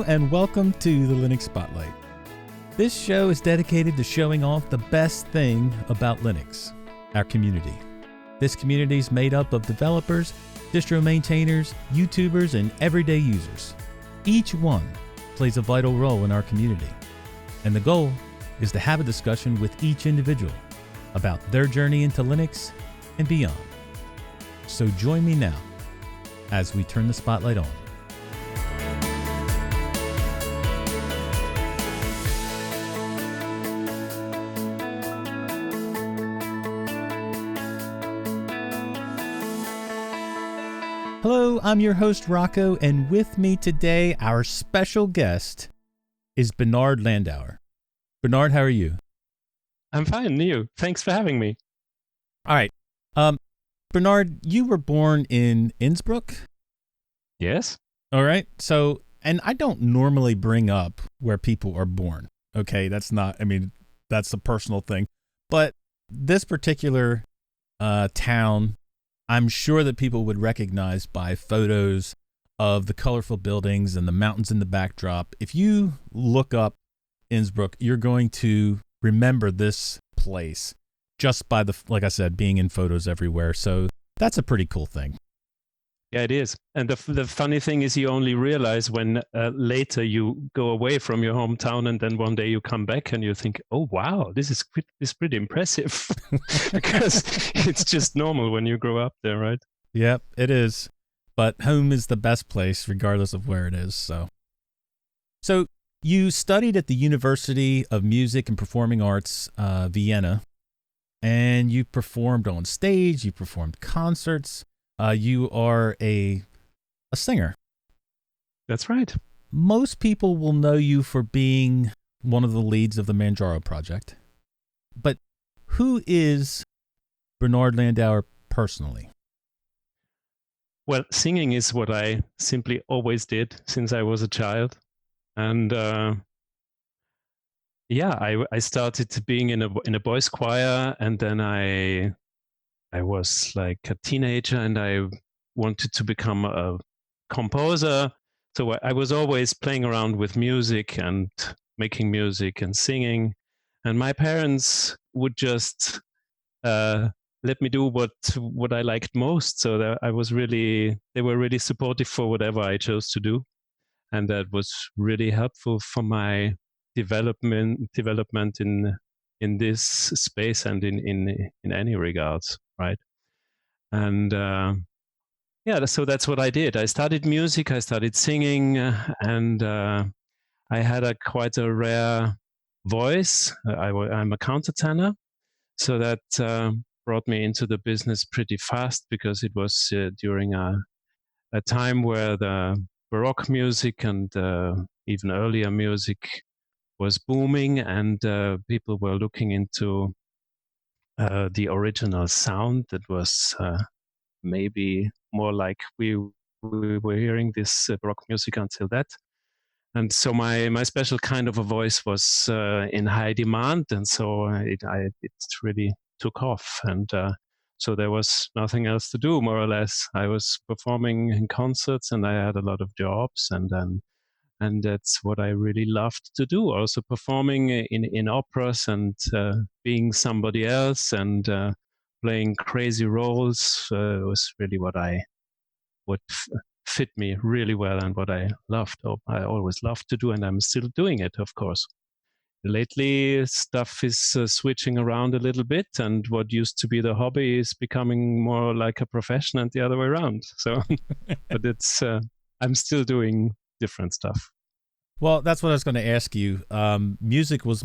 Hello and welcome to the Linux Spotlight. This show is dedicated to showing off the best thing about Linux, our community. This community is made up of developers, distro maintainers, YouTubers, and everyday users. Each one plays a vital role in our community. And the goal is to have a discussion with each individual about their journey into Linux and beyond. So join me now as we turn the spotlight on. Hello, I'm your host Rocco, and with me today, our special guest is Bernhard Landauer. Bernhard, how are you? I'm fine, you. Thanks for having me. All right. Bernhard, you were born in Innsbruck? Yes. All right. So, and I don't normally bring up where people are born. Okay, that's a personal thing. But this particular town, I'm sure that people would recognize by photos of the colorful buildings and the mountains in the backdrop. If you look up Innsbruck, you're going to remember this place just by like I said, being in photos everywhere. So that's a pretty cool thing. Yeah, it is. And the funny thing is you only realize when later you go away from your hometown and then one day you come back and you think, oh, wow, this is pretty impressive because it's just normal when you grow up there, right? Yep, it is. But home is the best place regardless of where it is. So you studied at the University of Music and Performing Arts, Vienna, and you performed on stage, you performed concerts. You are a singer. That's right. Most people will know you for being one of the leads of the Manjaro Project. But who is Bernhard Landauer personally? Well, singing is what I simply always did since I was a child. And I started being in a boys' choir, and then I was like a teenager and I wanted to become a composer. So I was always playing around with music and making music and singing. And my parents would just let me do what I liked most. So that they were really supportive for whatever I chose to do. And that was really helpful for my development in this space and in any regards, right? And so that's what I did. I studied music, I started singing, and I had quite a rare voice. I'm a countertenor, so that brought me into the business pretty fast because it was during a time where the Baroque music and even earlier music was booming, and people were looking into the original sound that was maybe more like we were hearing this Baroque music until that. And so my special kind of a voice was in high demand, and so it really took off. And so there was nothing else to do, more or less. I was performing in concerts, and I had a lot of jobs, and that's what I really loved to do. Also performing in operas and being somebody else and playing crazy roles was really what fit me really well and what I loved. I always loved to do, and I'm still doing it, of course. Lately, stuff is switching around a little bit, and what used to be the hobby is becoming more like a profession and the other way around. So, but I'm still doing different stuff. Well, that's what I was going to ask you. Music was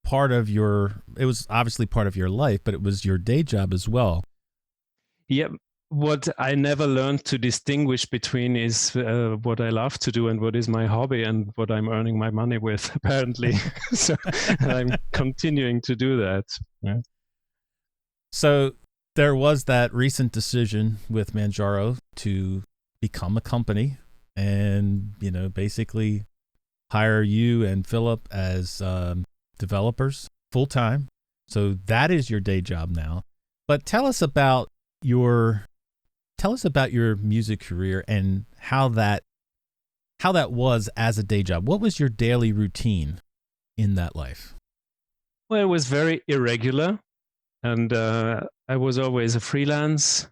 part of it was obviously part of your life, but it was your day job as well. Yeah. What I never learned to distinguish between is what I love to do and what is my hobby and what I'm earning my money with, apparently. So I'm continuing to do that. Yeah. So there was that recent decision with Manjaro to become a company and, basically hire you and Philip as developers full time. So that is your day job now. But tell us about your music career and how that how that was as a day job. What was your daily routine in that life? Well, it was very irregular, and I was always a freelance,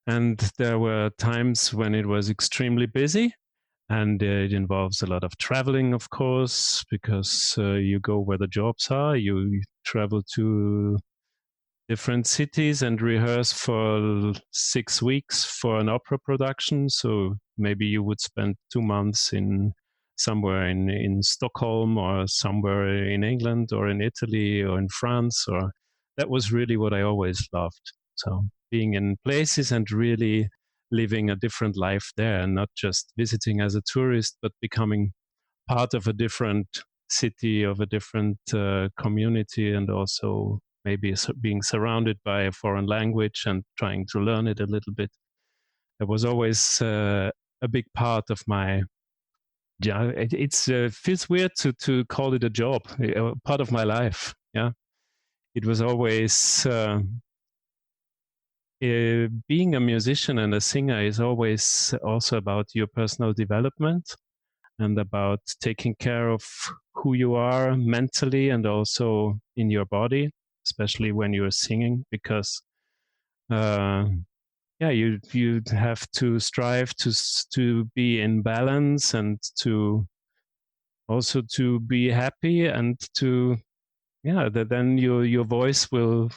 and there were times when it was extremely busy, and it involves a lot of traveling, of course, because you go where the jobs are. You travel to different cities and rehearse for 6 weeks for an opera production. So maybe you would spend 2 months in somewhere in Stockholm or somewhere in England or in Italy or in France. Or that was really what I always loved. So being in places and really living a different life there, and not just visiting as a tourist, but becoming part of a different city, of a different community, and also maybe being surrounded by a foreign language and trying to learn it a little bit. It was always a big part of my. Yeah, it feels weird to call it a job, part of my life. Yeah, it was always being a musician and a singer is always also about your personal development and about taking care of who you are mentally and also in your body, especially when you're singing, because you have to strive to be in balance and to also to be happy and to then your voice will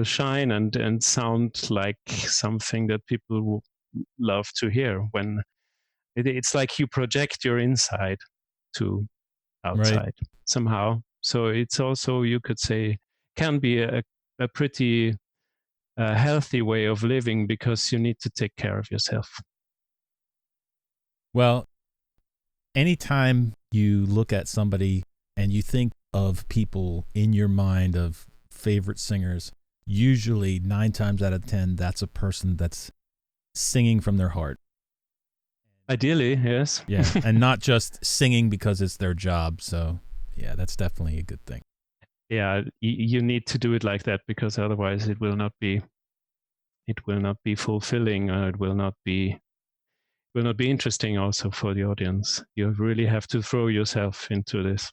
shine and sound like something that people love to hear. When it's like you project your inside to Right. outside somehow. So it's also, you could say, can be a pretty healthy way of living, because you need to take care of yourself. Well, anytime you look at somebody and you think of people in your mind of favorite singers, usually 9 times out of 10, that's a person that's singing from their heart. Ideally, yes. Yeah. And not just singing because it's their job. So, yeah, that's definitely a good thing. Yeah, you need to do it like that, because otherwise it will not be fulfilling, or it will not be interesting also for the audience. You really have to throw yourself into this.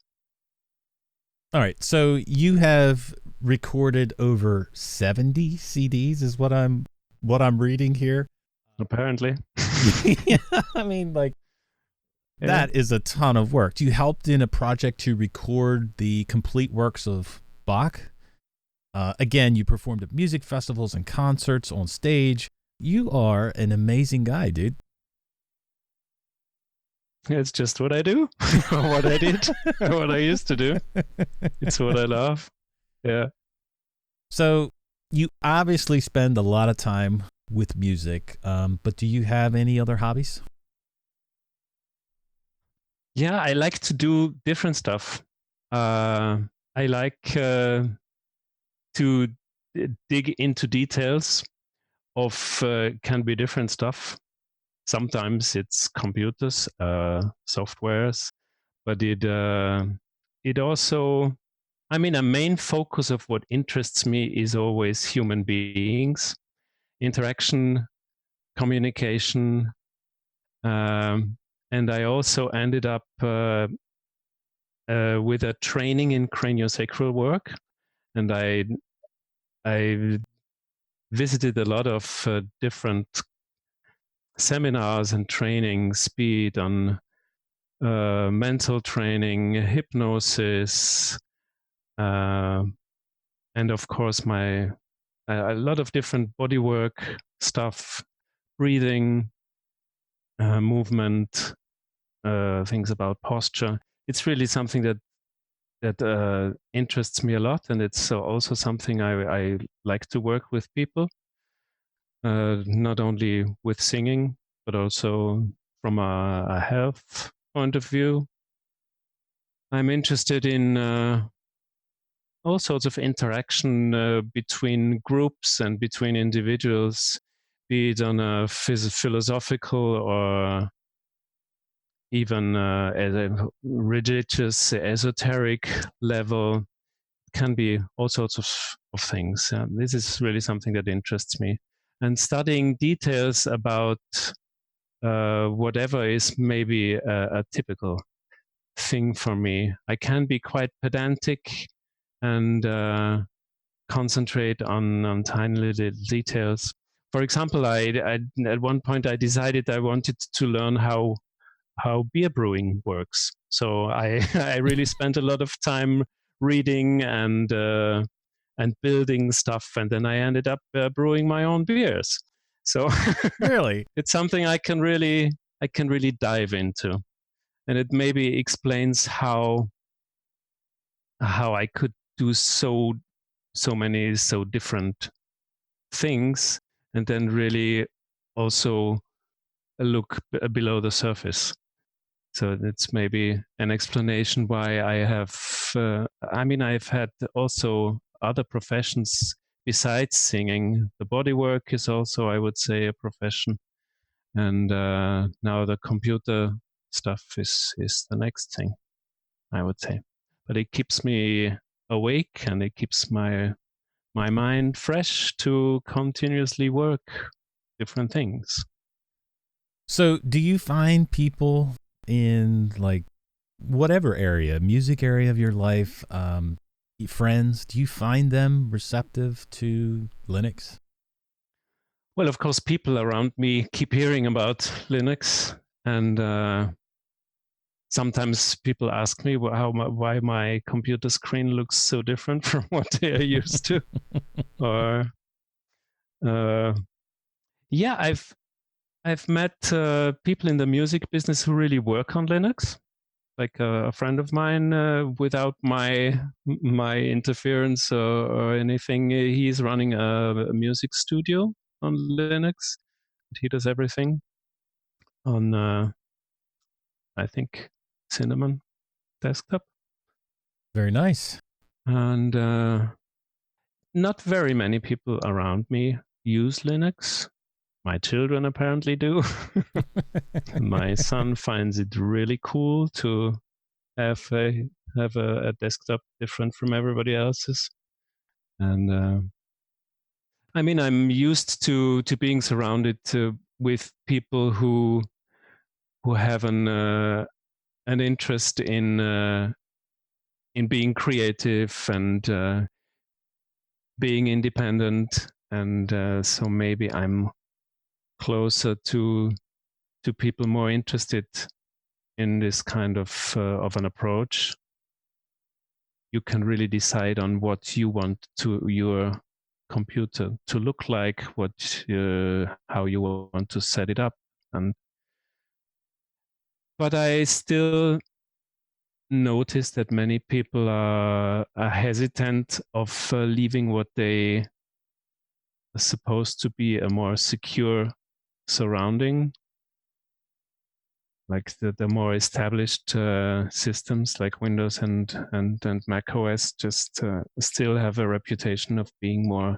All right. So you have recorded over 70 CDs is what I'm reading here. Apparently. Yeah, I mean, like, that is a ton of work. You helped in a project to record the complete works of Bach. Again, you performed at music festivals and concerts on stage. You are an amazing guy, dude. It's just what I do, or what I did, or what I used to do. It's what I love. Yeah. So you obviously spend a lot of time with music, but do you have any other hobbies? Yeah, I like to do different stuff. I like to dig into details of can be different stuff. Sometimes it's computers, softwares, but it also, I mean, a main focus of what interests me is always human beings, interaction, communication. And I also ended up with a training in craniosacral work, and I visited a lot of different seminars and trainings, be it on mental training, hypnosis, and of course a lot of different bodywork stuff, breathing, movement, things about posture. It's really something that interests me a lot, and it's also something I like to work with people, not only with singing, but also from a health point of view. I'm interested in all sorts of interaction between groups and between individuals, be it on a philosophical or even at a religious, esoteric level. Can be all sorts of things. This is really something that interests me. And studying details about whatever is maybe a typical thing for me. I can be quite pedantic and concentrate on tiny little details. For example, I at one point I decided I wanted to learn how beer brewing works. So I I really spent a lot of time reading and building stuff, and then I ended up brewing my own beers. So Really? it's something I can really dive into, and it maybe explains how I could do so many so different things, and then really also look below the surface. So it's maybe an explanation why I have. I mean, I've had also other professions besides singing. The bodywork is also, I would say, a profession, and now the computer stuff is the next thing, I would say. But it keeps me awake and it keeps my mind fresh to continuously work different things. So, do you find people in like whatever area, music area of your life, friends, do you find them receptive to Linux? Well, of course, people around me keep hearing about Linux, and sometimes people ask me why my computer screen looks so different from what they are used to. Or yeah, I've met people in the music business who really work on Linux. Like a friend of mine, without my interference or anything, he's running a music studio on Linux. He does everything on, I think, Cinnamon desktop. Very nice. And not very many people around me use Linux. My children apparently do. My son finds it really cool to have a desktop different from everybody else's. And I mean, I'm used to being surrounded with people who have an interest in being creative and being independent, and so maybe I'm closer to people more interested in this kind of an approach. You can really decide on what you want to your computer to look like, how you want to set it up, but I still notice that many people are hesitant of leaving what they are supposed to be a more secure surrounding, like the more established systems like Windows and Mac OS just still have a reputation of being more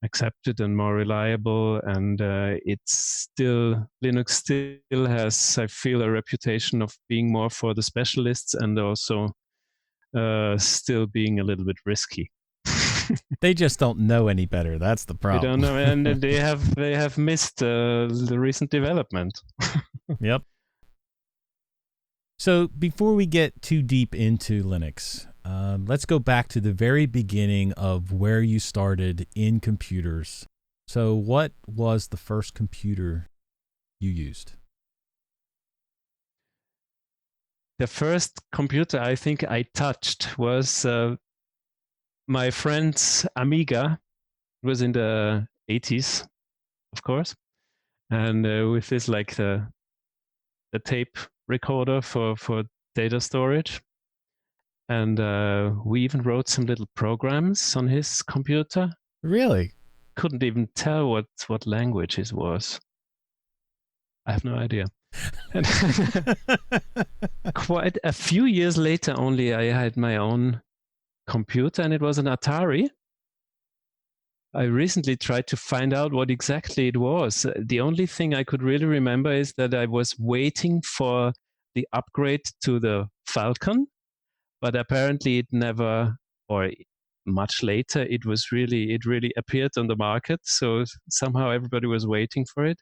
accepted and more reliable, and Linux still has, I feel, a reputation of being more for the specialists and also still being a little bit risky. They just don't know any better. That's the problem. They don't know, and they have missed the recent development. Yep. So before we get too deep into Linux, let's go back to the very beginning of where you started in computers. So what was the first computer you used? The first computer I think I touched was my friend's Amiga. It was in the 80s, of course, and with this like the tape recorder for data storage. And we even wrote some little programs on his computer. Really? Couldn't even tell what language it was. I have no idea. Quite a few years later only, I had my own computer, and it was an Atari. I recently tried to find out what exactly it was. The only thing I could really remember is that I was waiting for the upgrade to the Falcon, but apparently it never, or much later, it really appeared on the market. So somehow everybody was waiting for it.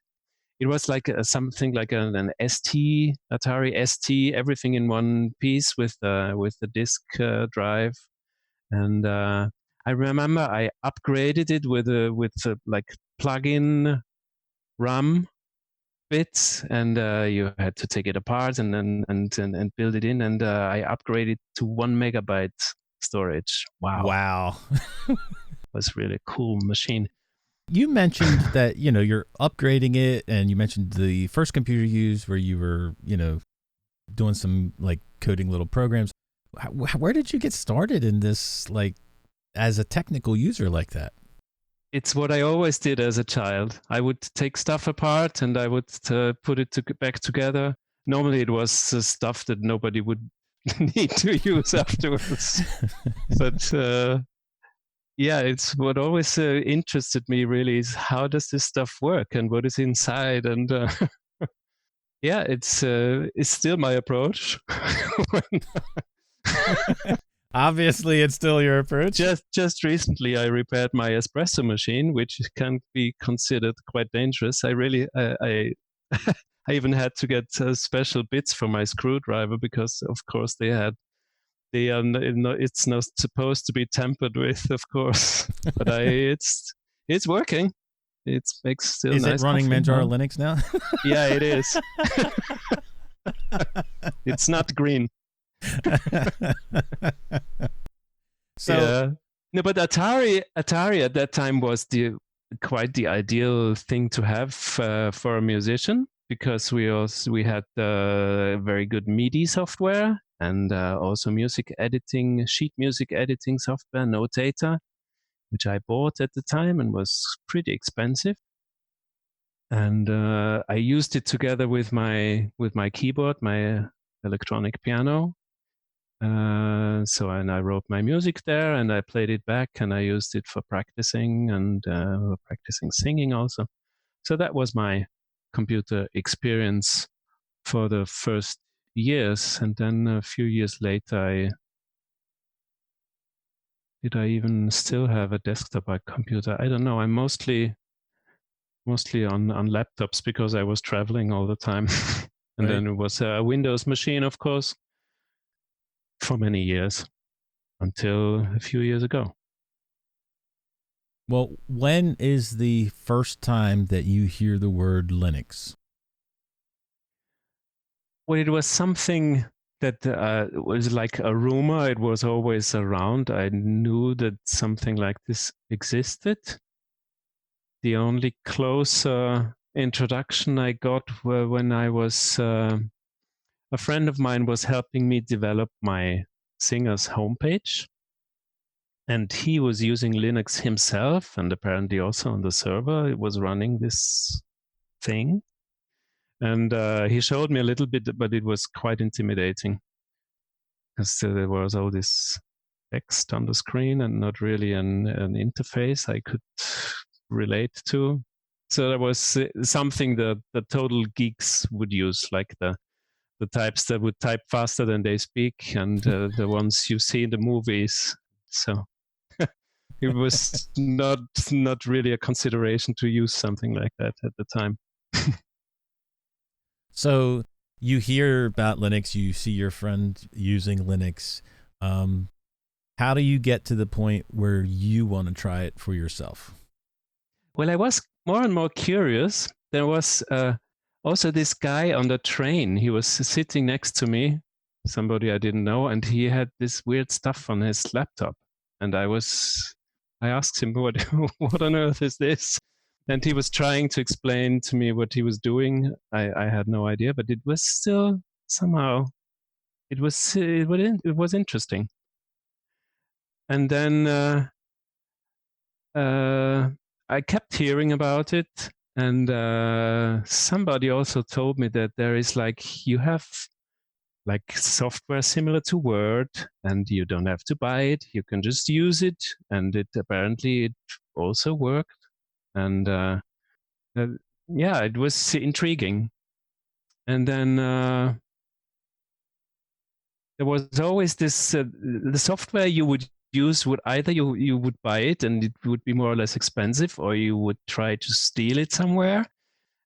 it was like something like an ST, Atari ST, everything in one piece with the disk drive. And I remember I upgraded it with like plug-in RAM bits, and you had to take it apart and build it in. And I upgraded to 1 megabyte storage. Wow. It was really a cool machine. You mentioned that, you're upgrading it, and you mentioned the first computer you used where you were, doing some like coding little programs. Where did you get started in this, like, as a technical user like that? It's what I always did as a child. I would take stuff apart and I would put it back together. Normally it was stuff that nobody would need to use afterwards. But yeah, it's what always interested me really is how does this stuff work and what is inside. And yeah, it's still my approach. Obviously, it's still your approach. Just recently, I repaired my espresso machine, which can be considered quite dangerous. I even had to get special bits for my screwdriver because, of course, it's not supposed to be tampered with, of course. But it's working. It makes still. Is nice it running coffee. Manjaro Linux now? Yeah, it is. It's not green. So yeah. No, but Atari at that time was quite the ideal thing to have for a musician, because we had very good MIDI software and also sheet music editing software, Notator, which I bought at the time and was pretty expensive. And I used it together with my keyboard, my electronic piano. And I wrote my music there, and I played it back, and I used it for practicing and practicing singing also. So that was my computer experience for the first years. And then a few years later, did I even still have a desktop computer? I don't know. I'm mostly on laptops because I was traveling all the time. And Right. then it was a Windows machine, of course, for many years, until a few years ago. Well, when is the first time that you hear the word Linux? Well, it was something that was like a rumor. It was always around. I knew that something like this existed. The only closer introduction I got were when I was a friend of mine was helping me develop my singer's homepage. And he was using Linux himself, and apparently also on the server, it was running this thing. And he showed me a little bit, but it was quite intimidating because there was all this text on the screen and not really an interface I could relate to. So there was something that the total geeks would use, like the types that would type faster than they speak, and the ones you see in the movies. So it was not really a consideration to use something like that at the time. So you hear about Linux, you see your friend using Linux. How do you get to the point where you want to try it for yourself? Well, I was more and more curious. There was also this guy on the train. He was sitting next to me, somebody I didn't know, and he had this weird stuff on his laptop. And I asked him, what on earth is this? And he was trying to explain to me what he was doing. I had no idea, but it was still somehow, it was interesting. And then I kept hearing about it. And somebody also told me that there is you have like software similar to Word, and you don't have to buy it. You can just use it, and apparently it also worked. And yeah, it was intriguing. And then there was always this the software you would use would either you would buy it and it would be more or less expensive, or you would try to steal it somewhere.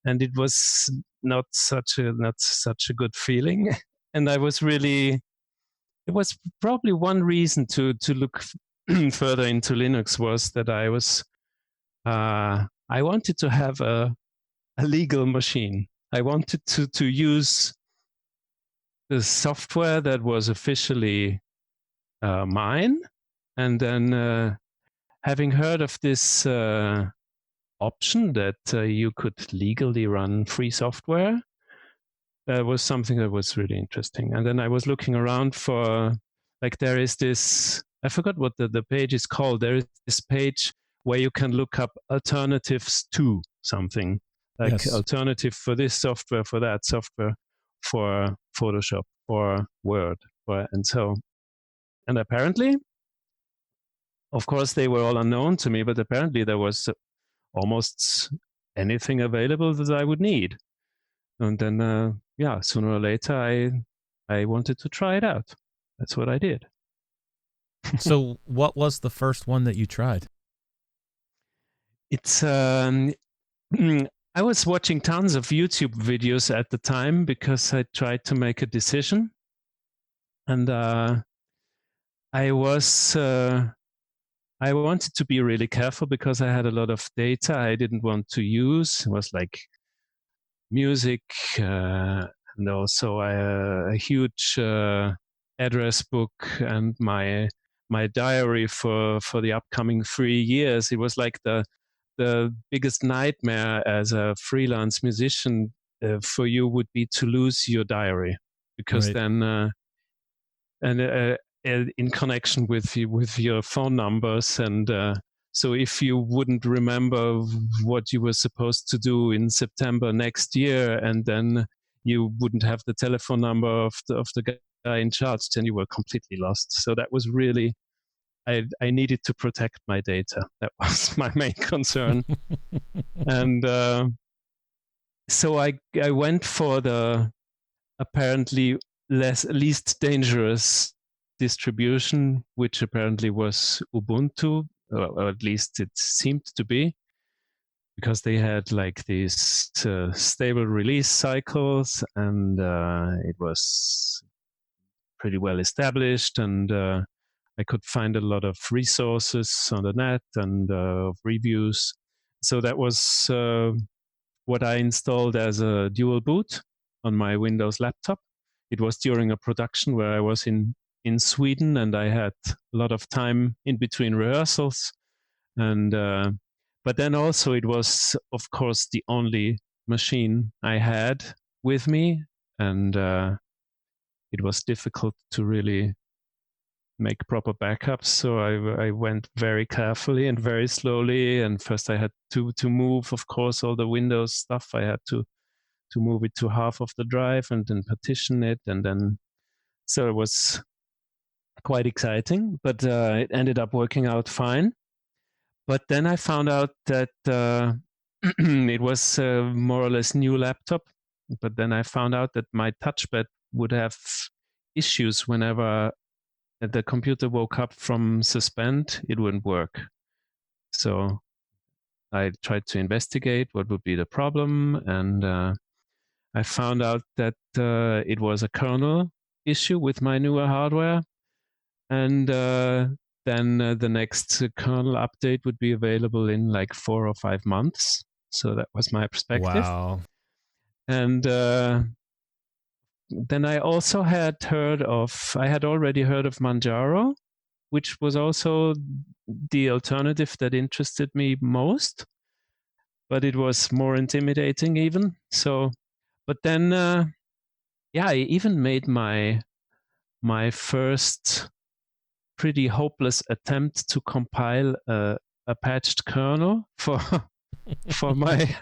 and it was not such a good feeling. And I was really, it was probably one reason to look further into Linux was that I wanted to have a legal machine. I wanted to use the software that was officially mine, and then having heard of this option that you could legally run free software, was something that was really interesting. And then I was looking around for, like, there is this, I forgot what the page is called. There is this page where you can look up alternatives to something, like Yes. alternative for this software, for that software, for Photoshop, for Word, and so. And apparently, of course, they were all unknown to me, but apparently there was almost anything available that I would need. And then, sooner or later, I wanted to try it out. That's what I did. So what was the first one that you tried? It's I was watching tons of YouTube videos at the time because I tried to make a decision, and I wanted to be really careful because I had a lot of data I didn't want to use. It was like music, and also a huge address book and my diary for the upcoming 3 years. It was like the biggest nightmare as a freelance musician for you would be to lose your diary, because Right. then in connection with your phone numbers, and so if you wouldn't remember what you were supposed to do in September next year, and then you wouldn't have the telephone number of the guy in charge, then you were completely lost. So that was really, I needed to protect my data. That was my main concern. And so I went for the apparently least dangerous distribution, which apparently was Ubuntu, or at least it seemed to be, because they had like these stable release cycles, and it was pretty well established, and I could find a lot of resources on the net and reviews. So that was what I installed as a dual boot on my Windows laptop. It was during a production where I was in Sweden, and I had a lot of time in between rehearsals. And but then also it was, of course, the only machine I had with me, and it was difficult to really make proper backups. So I went very carefully and very slowly. And first I had to move, of course, all the Windows stuff. I had to move it to half of the drive and then partition it. And then, so it was quite exciting, but it ended up working out fine. But then I found out that it was a more or less new laptop. But then I found out that my touchpad would have issues whenever the computer woke up from suspend. It wouldn't work. So I tried to investigate what would be the problem, and I found out that it was a kernel issue with my newer hardware, and then the next kernel update would be available in like 4 or 5 months. So that was my perspective. Wow. And then I also had already heard of Manjaro, which was also the alternative that interested me most, but it was more intimidating even. So, but then, I even made my first pretty hopeless attempt to compile a patched kernel for my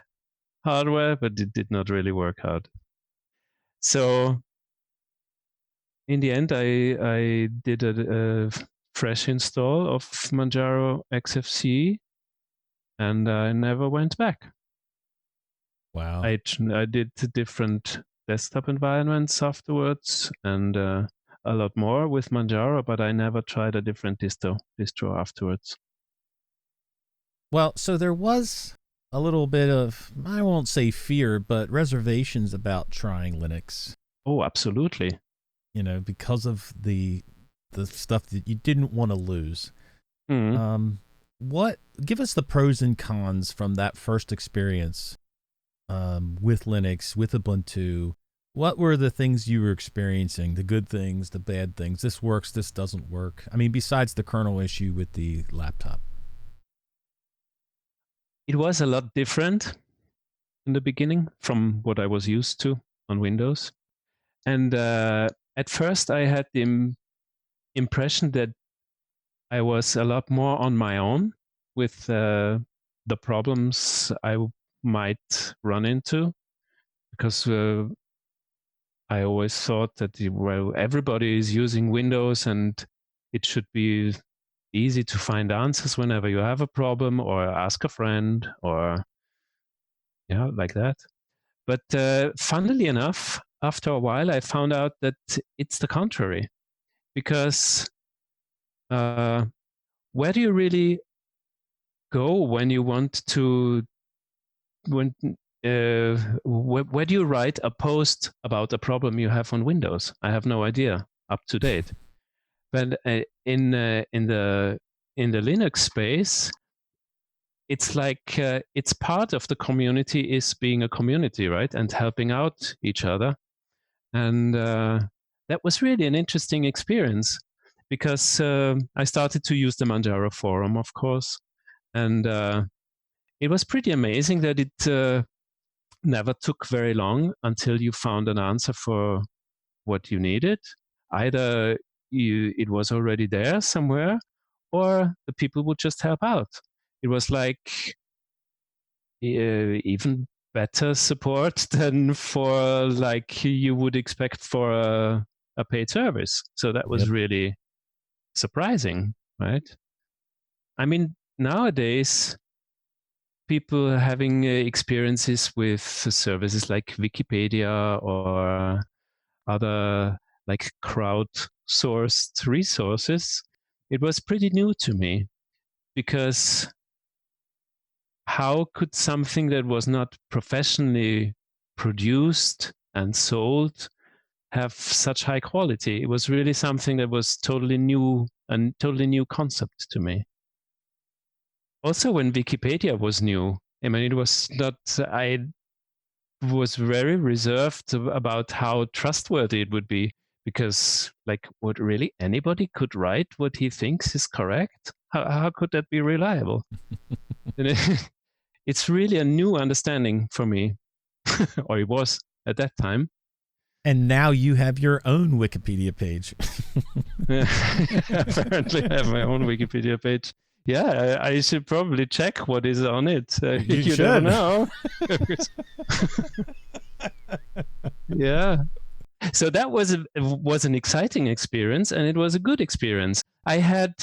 hardware, but it did not really work out. So in the end, I did a fresh install of Manjaro XFCE, and I never went back. Wow. I did different desktop environments afterwards, and a lot more with Manjaro, but I never tried a different distro afterwards. Well, so there was a little bit of, I won't say fear, but reservations about trying Linux. Oh, absolutely. Because of the stuff that you didn't want to lose. Mm. What give us the pros and cons from that first experience with Linux, with Ubuntu? What were the things you were experiencing? The good things, the bad things. This works, this doesn't work. I mean, besides the kernel issue with the laptop. It was a lot different in the beginning from what I was used to on Windows. And at first, I had the impression that I was a lot more on my own with the problems I might run into, because I always thought that everybody is using Windows and it should be easy to find answers whenever you have a problem, or ask a friend, or like that. But funnily enough, after a while, I found out that it's the contrary, because where do you really go when you want to where do you write a post about a problem you have on Windows? I have no idea, up to date. But in the Linux space, it's like it's part of the community is being a community, right? And helping out each other. And that was really an interesting experience, because I started to use the Manjaro forum, of course. And it was pretty amazing that it never took very long until you found an answer for what you needed. Either it was already there somewhere, or the people would just help out. It was like even better support than for like you would expect for a paid service. So that was really surprising, right? I mean, nowadays, people having experiences with services like Wikipedia or other like crowdsourced resources, it was pretty new to me, because how could something that was not professionally produced and sold have such high quality? It was really something that was totally new, a totally new concept to me. Also, when Wikipedia was new, I mean, it was not, I was very reserved about how trustworthy it would be, because like, what, really anybody could write what he thinks is correct? How could that be reliable? It's really a new understanding for me, or it was at that time. And now you have your own Wikipedia page. Apparently, I have my own Wikipedia page. Yeah, I should probably check what is on it. You should. Never know. Yeah. So that was an exciting experience, and it was a good experience. I had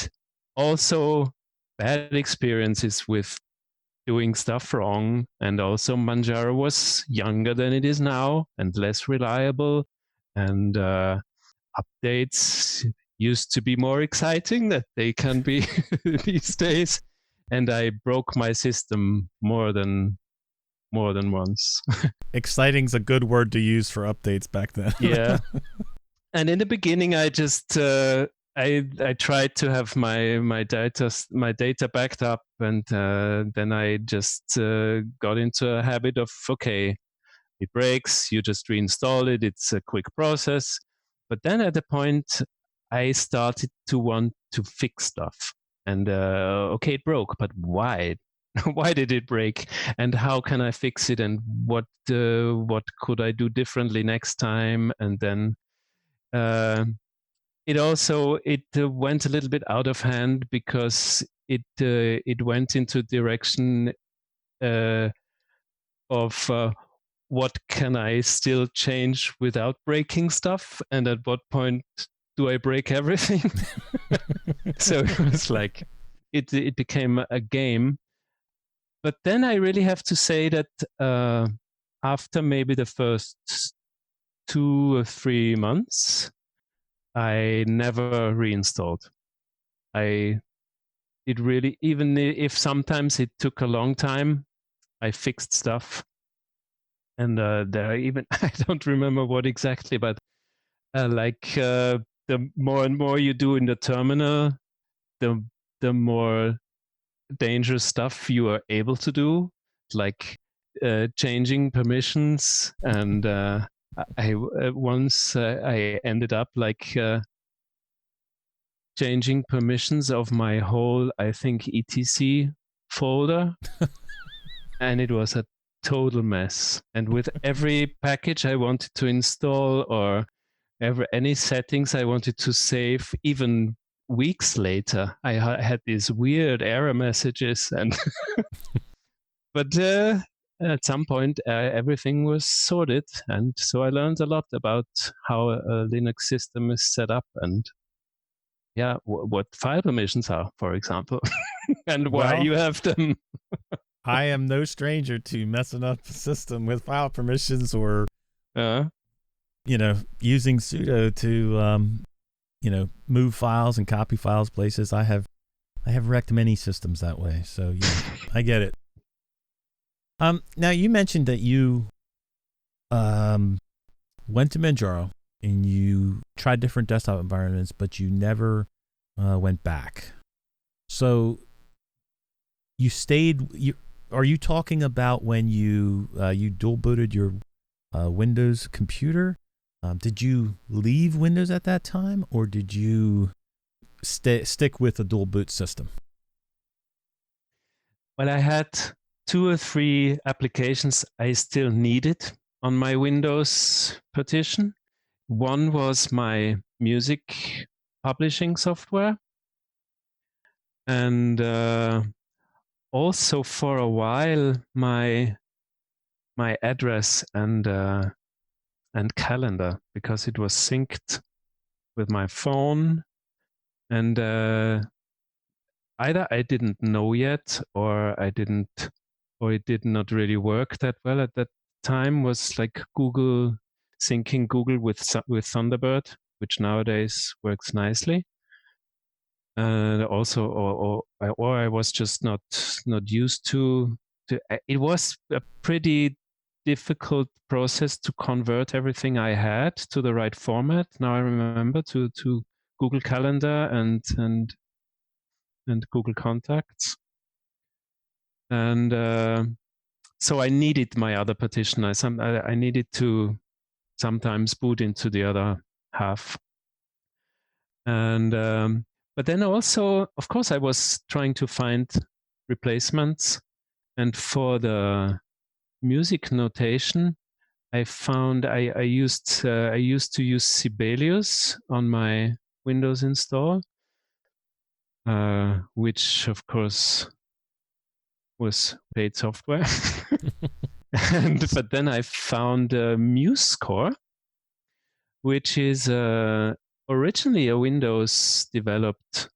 also bad experiences with doing stuff wrong, and also Manjaro was younger than it is now and less reliable, and updates used to be more exciting that they can be these days, and I broke my system more than once. Exciting's a good word to use for updates back then. Yeah. And in the beginning, I just I tried to have my data backed up, and then I just got into a habit of, okay, it breaks, you just reinstall it. It's a quick process. But then at the point, I started to want to fix stuff. And okay, it broke, but why? Why did it break? And how can I fix it? And what could I do differently next time? And then it went a little bit out of hand, because it went into direction of what can I still change without breaking stuff, and at what point do I break everything? So it was like it became a game. But then I really have to say that after maybe the first 2 or 3 months, I never reinstalled. It really, even if sometimes it took a long time, I fixed stuff. And there are even, I don't remember what exactly, but the more and more you do in the terminal, the more dangerous stuff you are able to do, like changing permissions. And once I ended up changing permissions of my whole, I think, etc folder. And it was a total mess. And with every package I wanted to install or any settings I wanted to save, even weeks later, I had these weird error messages. And but at some point, everything was sorted. And so I learned a lot about how a Linux system is set up and what file permissions are, for example, and why you have them. I am no stranger to messing up a system with file permissions or, using sudo to, move files and copy files places. I have wrecked many systems that way. So yeah, I get it. Now you mentioned that you went to Manjaro and you tried different desktop environments, but you never went back. So you stayed. Are you talking about when you dual booted your Windows computer? Did you leave Windows at that time, or did you stick with a dual boot system? Well, I had 2 or 3 applications I still needed on my Windows partition. One was my music publishing software. And also for a while, my address and calendar, because it was synced with my phone. And either I didn't know yet, or it did not really work that well at that time, was like Google syncing Google with Thunderbird, which nowadays works nicely. And also, or I was just not used to. It was a pretty difficult process to convert everything I had to the right format. Now I remember to Google Calendar and Google Contacts. And so I needed my other partition. I needed to sometimes boot into the other half. And but then also, of course, I was trying to find replacements. And for the music notation, I found I used to use Sibelius on my Windows install, which of course was paid software. But then I found MuseScore, which is originally a Windows developed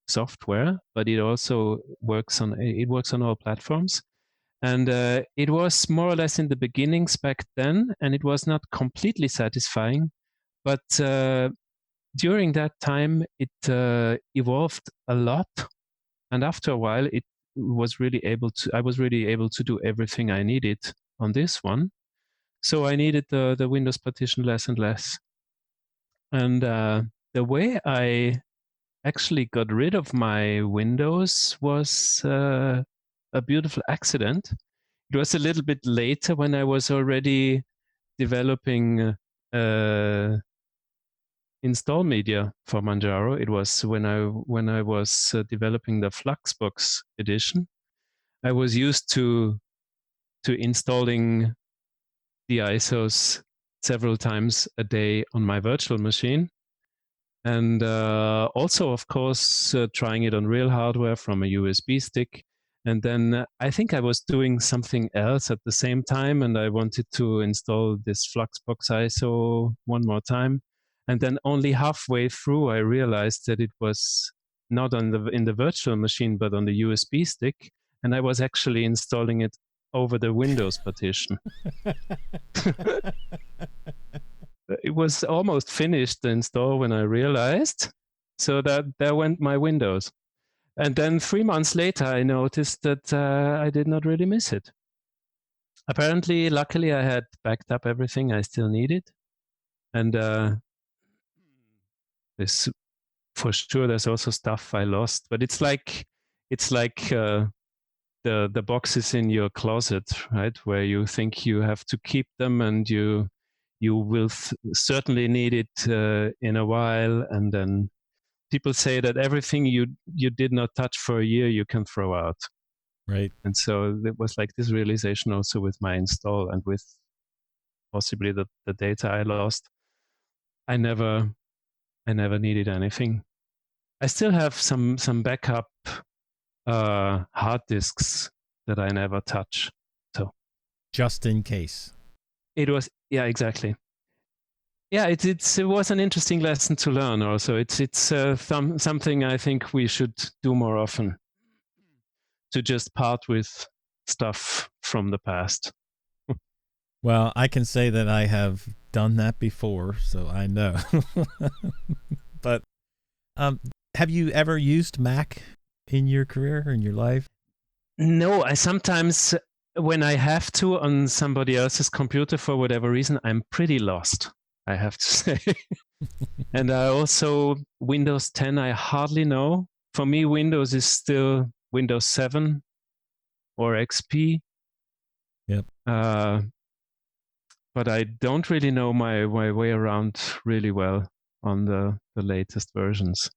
software, but it also works on all platforms. And it was more or less in the beginnings back then, and it was not completely satisfying. But during that time, it evolved a lot, and after a while, I was really able to do everything I needed on this one. So I needed the Windows partition less and less. And the way I actually got rid of my Windows was a beautiful accident. It was a little bit later, when I was already developing install media for Manjaro. It was when I was developing the Fluxbox edition. I was used to installing the ISOs several times a day on my virtual machine. And also, of course, trying it on real hardware from a USB stick. And then I think I was doing something else at the same time, and I wanted to install this Fluxbox ISO one more time. And then only halfway through, I realized that it was not in the virtual machine, but on the USB stick. And I was actually installing it over the Windows partition. It was almost finished the install when I realized. So that there went my Windows. And then 3 months later, I noticed that I did not really miss it. Apparently, luckily, I had backed up everything I still needed. And this, for sure, there's also stuff I lost. But it's like the boxes in your closet, right, where you think you have to keep them, and you will certainly need it in a while, and then people say that everything you did not touch for a year you can throw out, right? And so it was like this realization also with my install and with possibly the data I lost. I never needed anything. I still have some backup hard disks that I never touch. So just in case. It was, yeah, exactly. Yeah, it was an interesting lesson to learn. Also, it's something I think we should do more often, to just part with stuff from the past. Well, I can say that I have done that before, so I know. But have you ever used Mac in your career, in your life? No, I sometimes, when I have to on somebody else's computer for whatever reason, I'm pretty lost, I have to say. And I also, Windows 10, I hardly know. For me, Windows is still Windows 7 or XP. Yep. But I don't really know my way around really well on the latest versions.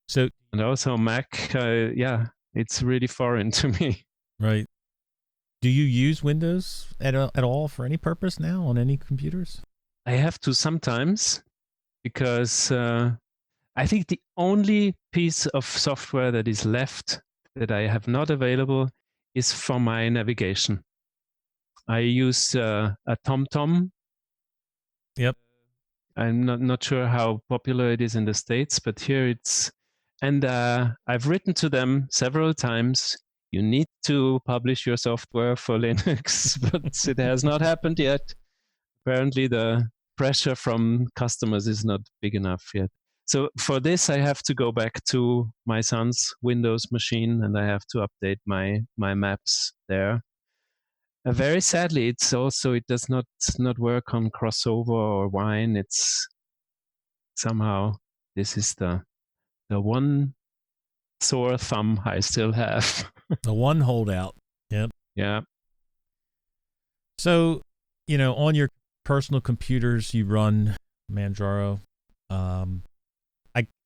So, and also Mac, yeah, it's really foreign to me. Right. Do you use Windows at all for any purpose now on any computers? I have to sometimes, because I think the only piece of software that is left that I have not available is for my navigation. I use a TomTom. Yep. I'm not sure how popular it is in the States, but here it's, and I've written to them several times, you need to publish your software for Linux, but it has not happened yet. Apparently the pressure from customers is not big enough yet. So for this, I have to go back to my son's Windows machine, and I have to update my maps there. Very sadly, it's also, it does not work on Crossover or Wine. It's somehow, this is the one sore thumb I still have. The one holdout. Yep. Yeah. So, on your personal computers, you run Manjaro.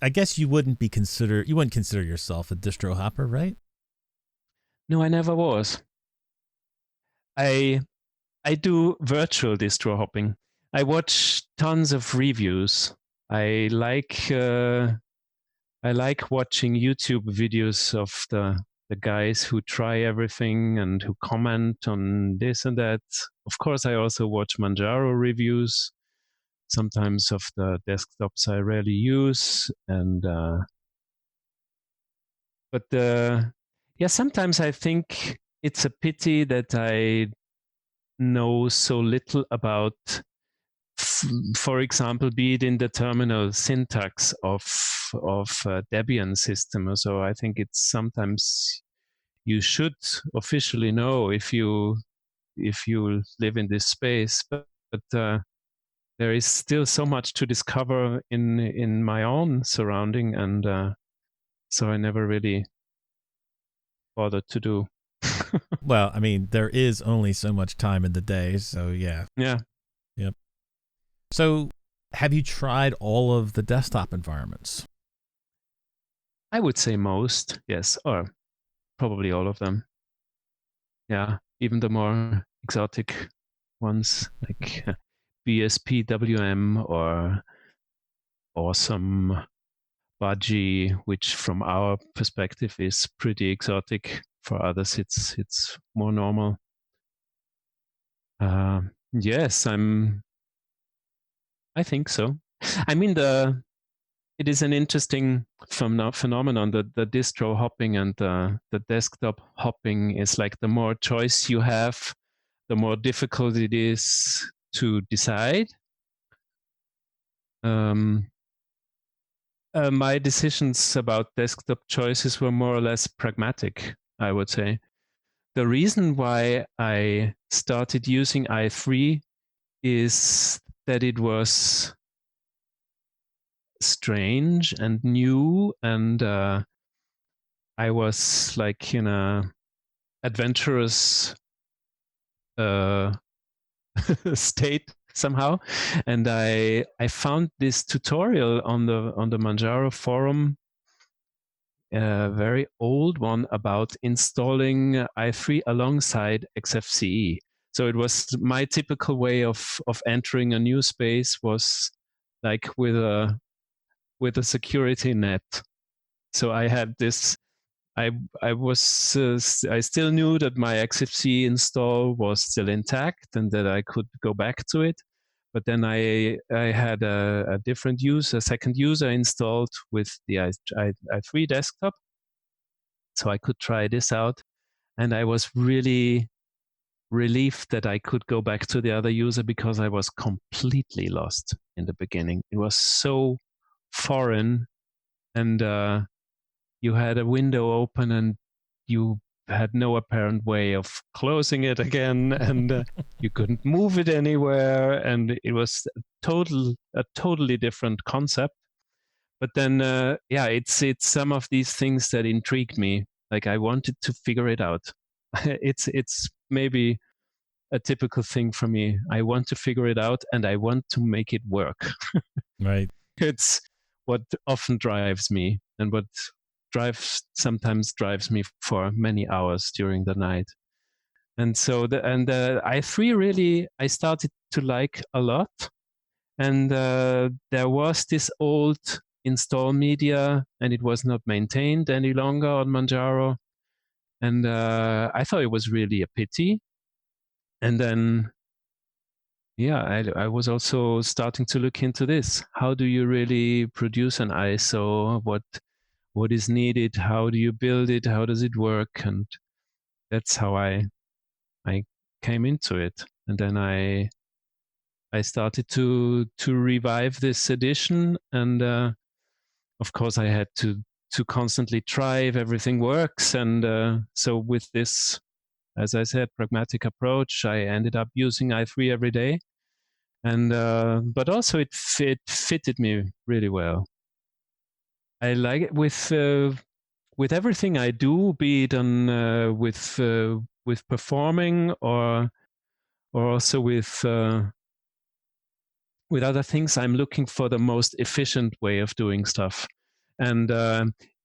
I guess you wouldn't consider yourself a distro hopper, right? No, I never was. I do virtual distro hopping. I watch tons of reviews. I like watching YouTube videos of the guys who try everything and who comment on this and that. Of course, I also watch Manjaro reviews, sometimes of the desktops I rarely use, and but yeah, sometimes I think it's a pity that I know so little about, for example, be it in the terminal syntax of Debian system. So I think it's sometimes you should officially know if you live in this space, but there is still so much to discover in my own surrounding, and so I never really bothered to do. Well, I mean, there is only so much time in the day, so yeah. Yeah. Yep. So, have you tried all of the desktop environments? I would say most, yes, or probably all of them. Yeah, even the more exotic ones like BSPWM or Awesome Budgie, which from our perspective is pretty exotic. For others, it's more normal. Yes, I think so. I mean, it is an interesting phenomenon that the distro hopping and the desktop hopping is like, the more choice you have, the more difficult it is to decide. my decisions about desktop choices were more or less pragmatic, I would say. The reason why I started using i3 is that it was strange and new, and I was like in a adventurous state somehow, and I found this tutorial on the Manjaro forum, a very old one, about installing i3 alongside XFCE. So it was my typical way of entering a new space, was like with a security net. So I had this. I still knew that my XFCE install was still intact and that I could go back to it. But then I had a different user, a second user installed with the i3 desktop, so I could try this out. And I was really relieved that I could go back to the other user, because I was completely lost in the beginning. It was so foreign, and you had a window open and you had no apparent way of closing it again, and you couldn't move it anywhere, and it was a totally different concept. But then it's some of these things that intrigued me. Like, I wanted to figure it out. It's maybe a typical thing for me. I want to figure it out, and I want to make it work. Right. It's what often drives me, and what sometimes drives me for many hours during the night. And so i3 really I started to like a lot. And there was this old install media, and it was not maintained any longer on Manjaro. And I thought it was really a pity. And then, I was also starting to look into this. How do you really produce an ISO? What is needed? How do you build it? How does it work? And that's how I came into it. And then I started to revive this edition, and of course I had to constantly try if everything works. And so with this, as I said, pragmatic approach, I ended up using i3 every day. And but also it fitted me really well. I like it with everything I do, be it on with performing, or also with other things. I'm looking for the most efficient way of doing stuff. And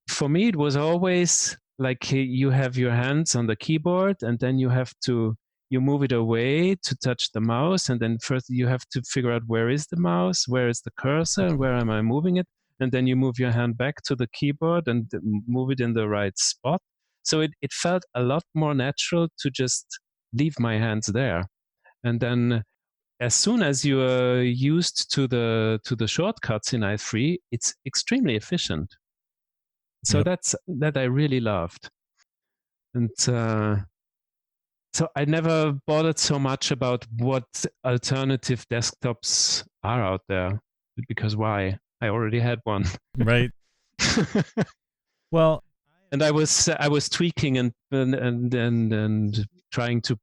for me, it was always like, you have your hands on the keyboard, and then you move it away to touch the mouse. And then first you have to figure out, where is the mouse, where is the cursor, and where am I moving it? And then you move your hand back to the keyboard and move it in the right spot. So it felt a lot more natural to just leave my hands there. And then as soon as you are used to the shortcuts in i3, it's extremely efficient. So that I really loved. And so I never bothered so much about what alternative desktops are out there, because why? I already had one. Right. Well, and I was tweaking and trying to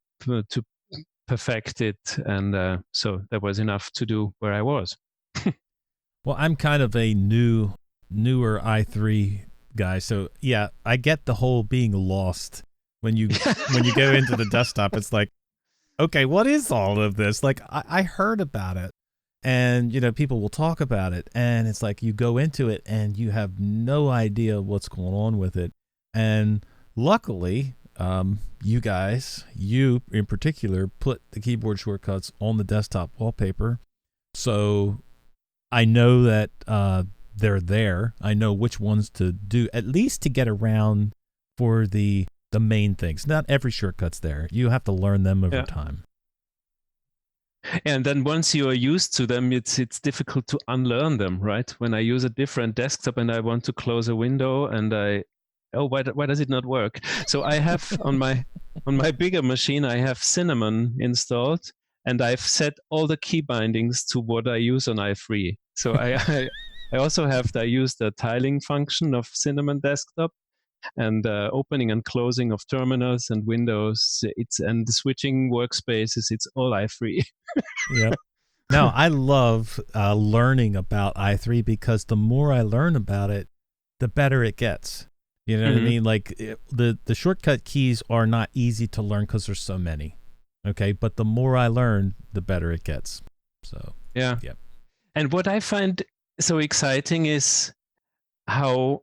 perfect it, and so there was enough to do where I was. Well, I'm kind of a newer i3 guy, so yeah, I get the whole being lost when you go into the desktop. It's like, okay, what is all of this? Like, I heard about it, and people will talk about it, and it's like you go into it and you have no idea what's going on with it. And luckily, you guys, you in particular, put the keyboard shortcuts on the desktop wallpaper, so I know that they're there. I know which ones to do, at least to get around for the main things. Not every shortcut's there. You have to learn them over time. And then once you are used to them, it's difficult to unlearn them, right? When I use a different desktop and I want to close a window, and why does it not work? So I have on my bigger machine, I have Cinnamon installed, and I've set all the key bindings to what I use on i3. So I I also use the tiling function of Cinnamon Desktop, and opening and closing of terminals and windows. And switching workspaces. It's all i3. Yep. Now, I love learning about i3 because the more I learn about it, the better it gets. You know what I mean? Like the shortcut keys are not easy to learn because there's so many. Okay, but the more I learn, the better it gets. So yeah. And what I find so exciting is how,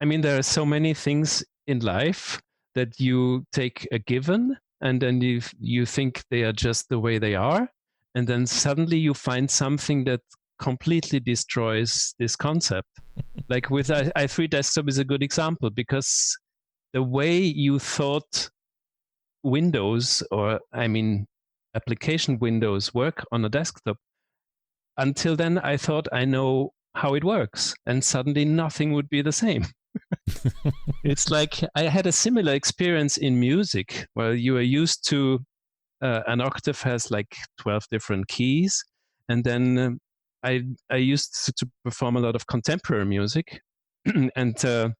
I mean, there are so many things in life that you take a given, and then you think they are just the way they are, and then suddenly you find something that completely destroys this concept. Like with i3 Desktop is a good example, because the way you thought Windows, or I mean application windows, work on a desktop, until then I thought I know how it works, and suddenly nothing would be the same. It's like I had a similar experience in music, where you are used to an octave has like 12 different keys, and then I used to perform a lot of contemporary music, and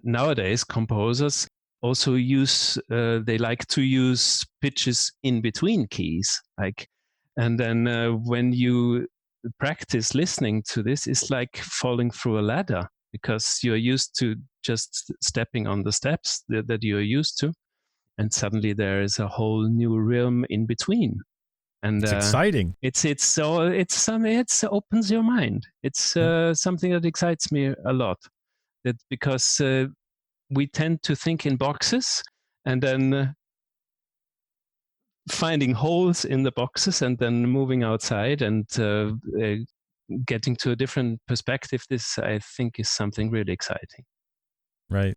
nowadays composers also they like to use pitches in between keys, like, and then when you practice listening to this, it's like falling through a ladder, because you're used to just stepping on the steps that you're used to, and suddenly there is a whole new realm in between. And it's exciting. It opens your mind. It's something that excites me a lot. That because we tend to think in boxes, and then finding holes in the boxes, and then moving outside and getting to a different perspective. This, I think, is something really exciting. Right.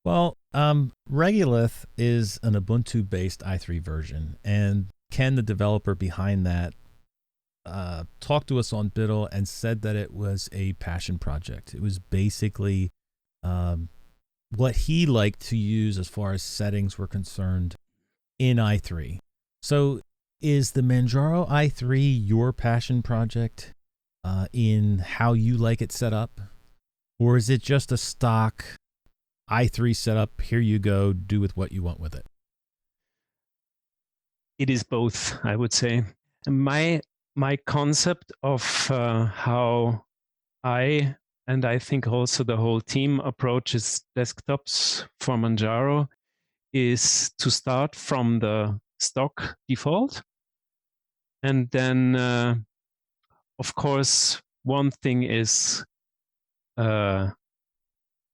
Well, Regolith is an Ubuntu-based i3 version, and Ken, the developer behind that, talked to us on Biddle and said that it was a passion project. It was basically what he liked to use as far as settings were concerned in i3. So is the Manjaro i3 your passion project in how you like it set up? Or is it just a stock i3 setup, here you go, do with what you want with it? It is both, I would say. My concept of how and I think also the whole team approaches desktops for Manjaro is to start from the stock default. And then, of course, one thing is the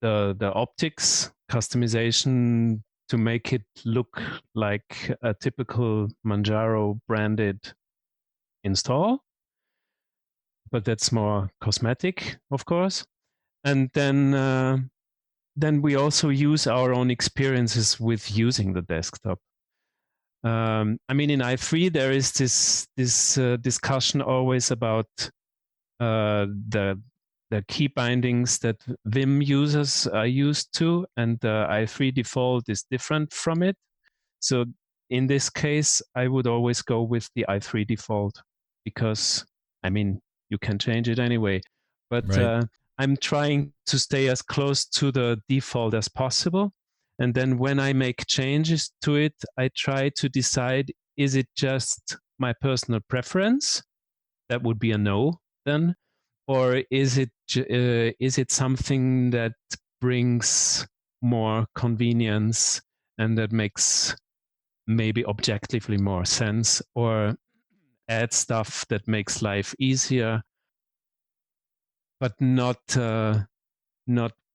optics customization to make it look like a typical Manjaro branded install. But that's more cosmetic, of course. And then we also use our own experiences with using the desktop. I mean, in i3 there is this discussion always about the key bindings that Vim users are used to, and the i3 default is different from it. So in this case, I would always go with the i3 default, because I mean, you can change it anyway. But right. I'm trying to stay as close to the default as possible. And then when I make changes to it, I try to decide, is it just my personal preference? That would be a no then. Or is it something that brings more convenience and that makes maybe objectively more sense, or add stuff that makes life easier, but not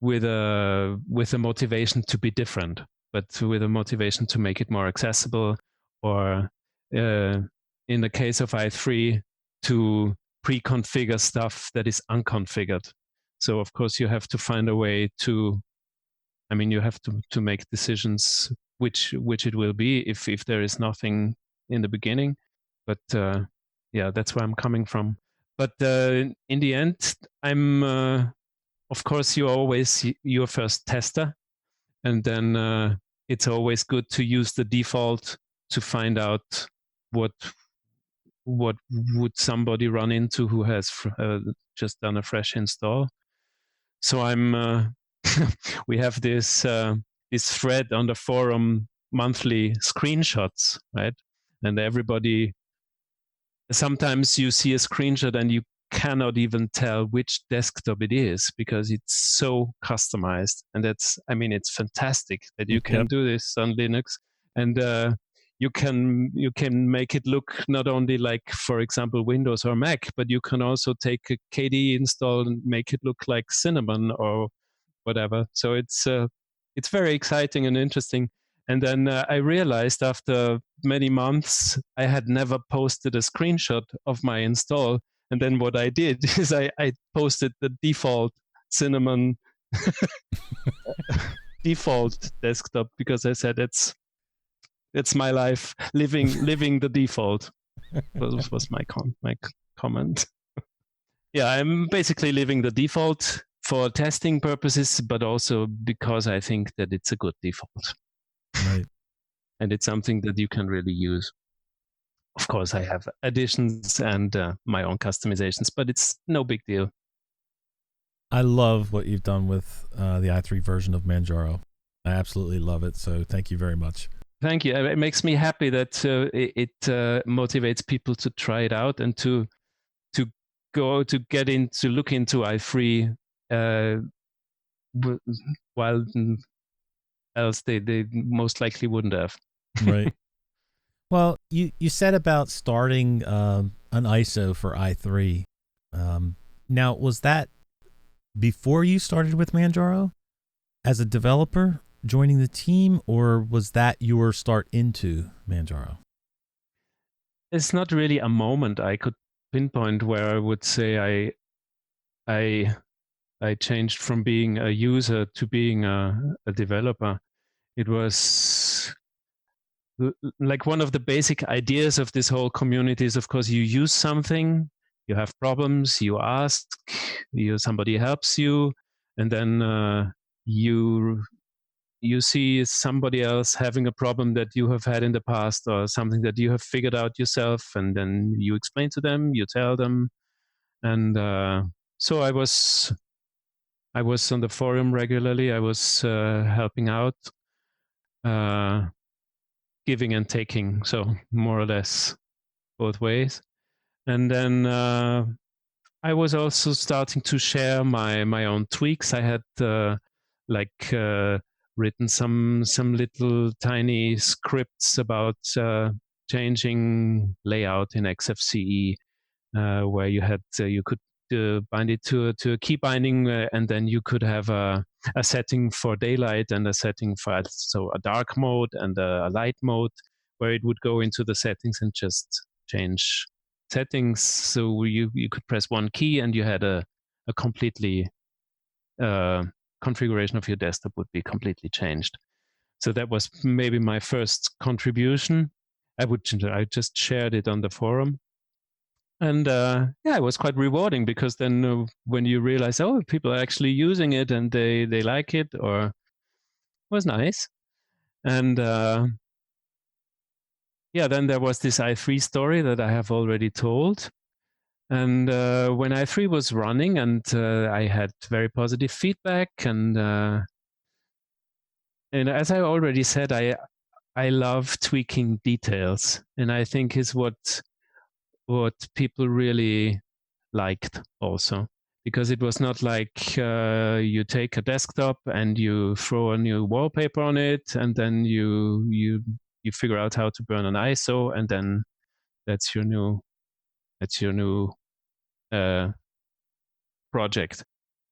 with a motivation to be different, but with a motivation to make it more accessible, or in the case of i3, to pre-configure stuff that is unconfigured. So of course you have to find a way to, I mean, you have to make decisions which it will be if there is nothing in the beginning. But yeah, that's where I'm coming from. But in the end, I'm of course you're always your first tester, and then it's always good to use the default to find out what what would somebody run into who has just done a fresh install. So I'm we have this thread on the forum, monthly screenshots, right? And everybody, sometimes you see a screenshot and you cannot even tell which desktop it is because it's so customized. And that's, I mean, it's fantastic that you can do this on Linux. And you can make it look not only like, for example, Windows or Mac, but you can also take a KDE install and make it look like Cinnamon or whatever. So it's very exciting and interesting. And then I realized after many months, I had never posted a screenshot of my install. And then what I did is I posted the default Cinnamon default desktop because I said it's my life, living the default. That was my comment. Yeah, I'm basically living the default for testing purposes, but also because I think that it's a good default. Right. And it's something that you can really use. Of course, I have additions and my own customizations, but it's no big deal. I love what you've done with the i3 version of Manjaro. I absolutely love it. So thank you very much. Thank you. It makes me happy that it motivates people to try it out and to look into i3 while else they most likely wouldn't have. Right. Well, you said about starting an ISO for i3. Now, was that before you started with Manjaro as a developer, joining the team, or was that your start into Manjaro? It's not really a moment I could pinpoint where I would say I changed from being a user to being a developer. It was like one of the basic ideas of this whole community is, of course, you use something, you have problems, you ask, somebody helps you, and then you see somebody else having a problem that you have had in the past or something that you have figured out yourself, and then you explain to them, you tell them. And so I was on the forum regularly. I was helping out, giving and taking, so more or less both ways. And then I was also starting to share my own tweaks. I had written some little tiny scripts about changing layout in XFCE, where you could bind it to a key binding, and then you could have a setting for daylight and a setting for a dark mode and a light mode, where it would go into the settings and just change settings. So you could press one key and you had a completely configuration of your desktop would be completely changed. So that was maybe my first contribution. I just shared it on the forum. And it was quite rewarding because then when you realize, oh, people are actually using it and they like it, or it was nice. And then there was this i3 story that I have already told. And when i3 was running and I had very positive feedback, and as I already said, I love tweaking details, and I think is what people really liked also, because it was not like you take a desktop and you throw a new wallpaper on it and then you figure out how to burn an ISO, and then that's your new project.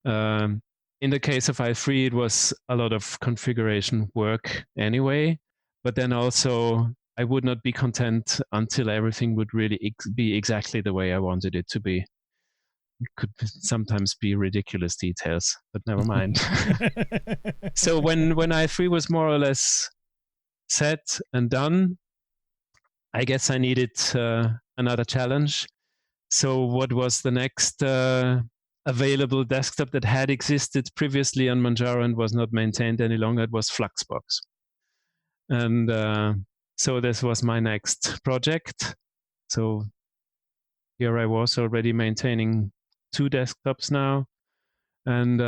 In the case of i3, it was a lot of configuration work anyway, but then also I would not be content until everything would really be exactly the way I wanted it to be. It could sometimes be ridiculous details, but never mind. So when i3 was more or less set and done, I guess I needed another challenge. So what was the next available desktop that had existed previously on Manjaro and was not maintained any longer? It was Fluxbox. And so this was my next project. So here I was already maintaining 2 desktops now. And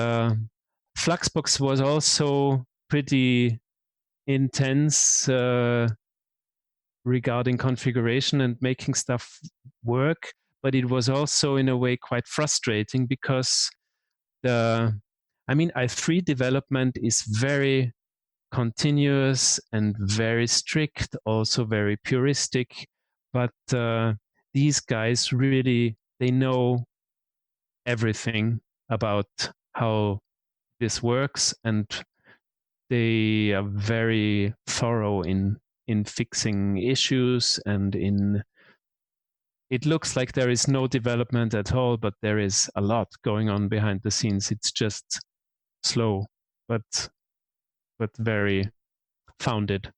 Fluxbox was also pretty intense regarding configuration and making stuff work, but it was also in a way quite frustrating because i3 development is very continuous and very strict, also very puristic, but these guys really, they know everything about how this works, and they are very thorough in fixing issues, and it looks like there is no development at all, but there is a lot going on behind the scenes. It's just slow, but very founded.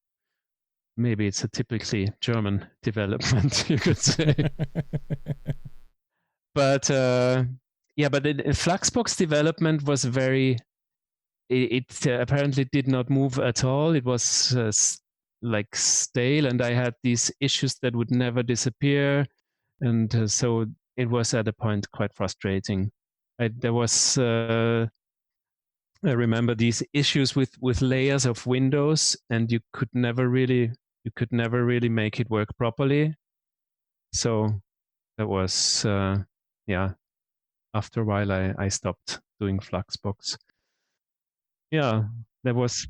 Maybe it's a typically German development, you could say. But Fluxbox development was very. It apparently did not move at all. It was like stale, and I had these issues that would never disappear, and so it was at a point quite frustrating. I remember these issues with layers of windows, and you could never really make it work properly. So that was after a while I stopped doing Fluxbox. Yeah, there was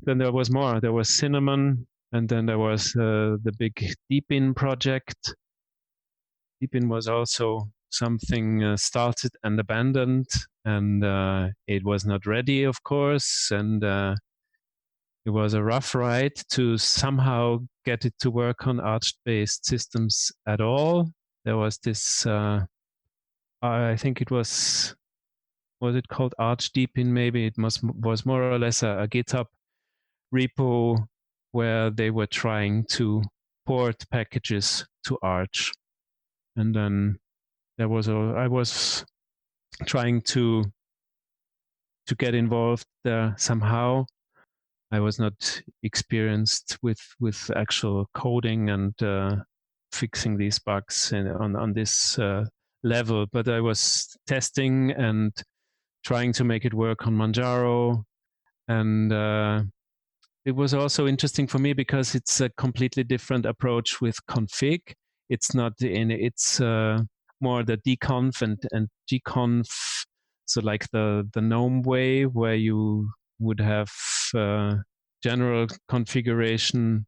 more. There was Cinnamon, and then there was the big Deepin project. Deepin was also something started and abandoned, and it was not ready, of course, and it was a rough ride to somehow get it to work on Arch-based systems at all. There was this, I think it was it called Arch Deepin? Maybe it was more or less a GitHub repo where they were trying to port packages to Arch. And then I was trying to get involved there somehow. I was not experienced with actual coding and fixing these bugs on this level, but I was testing and trying to make it work on Manjaro, and it was also interesting for me because it's a completely different approach with config. It's not it's more the dconf and gconf, so like the GNOME way, where you would have general configuration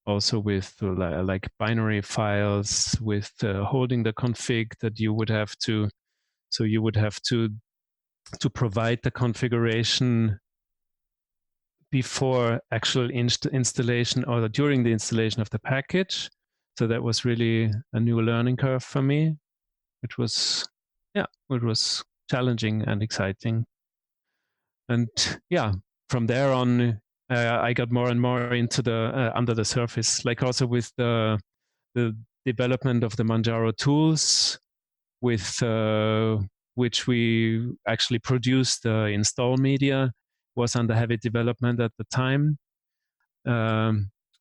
also with like binary files with holding the config that you would have to, so you would have to provide the configuration before actual installation or during the installation of the package. So that was really a new learning curve for me, which was challenging and exciting. And from there on, I got more and more into the under the surface, like also with the development of the Manjaro tools, with which we actually produced the install media, was under heavy development at the time.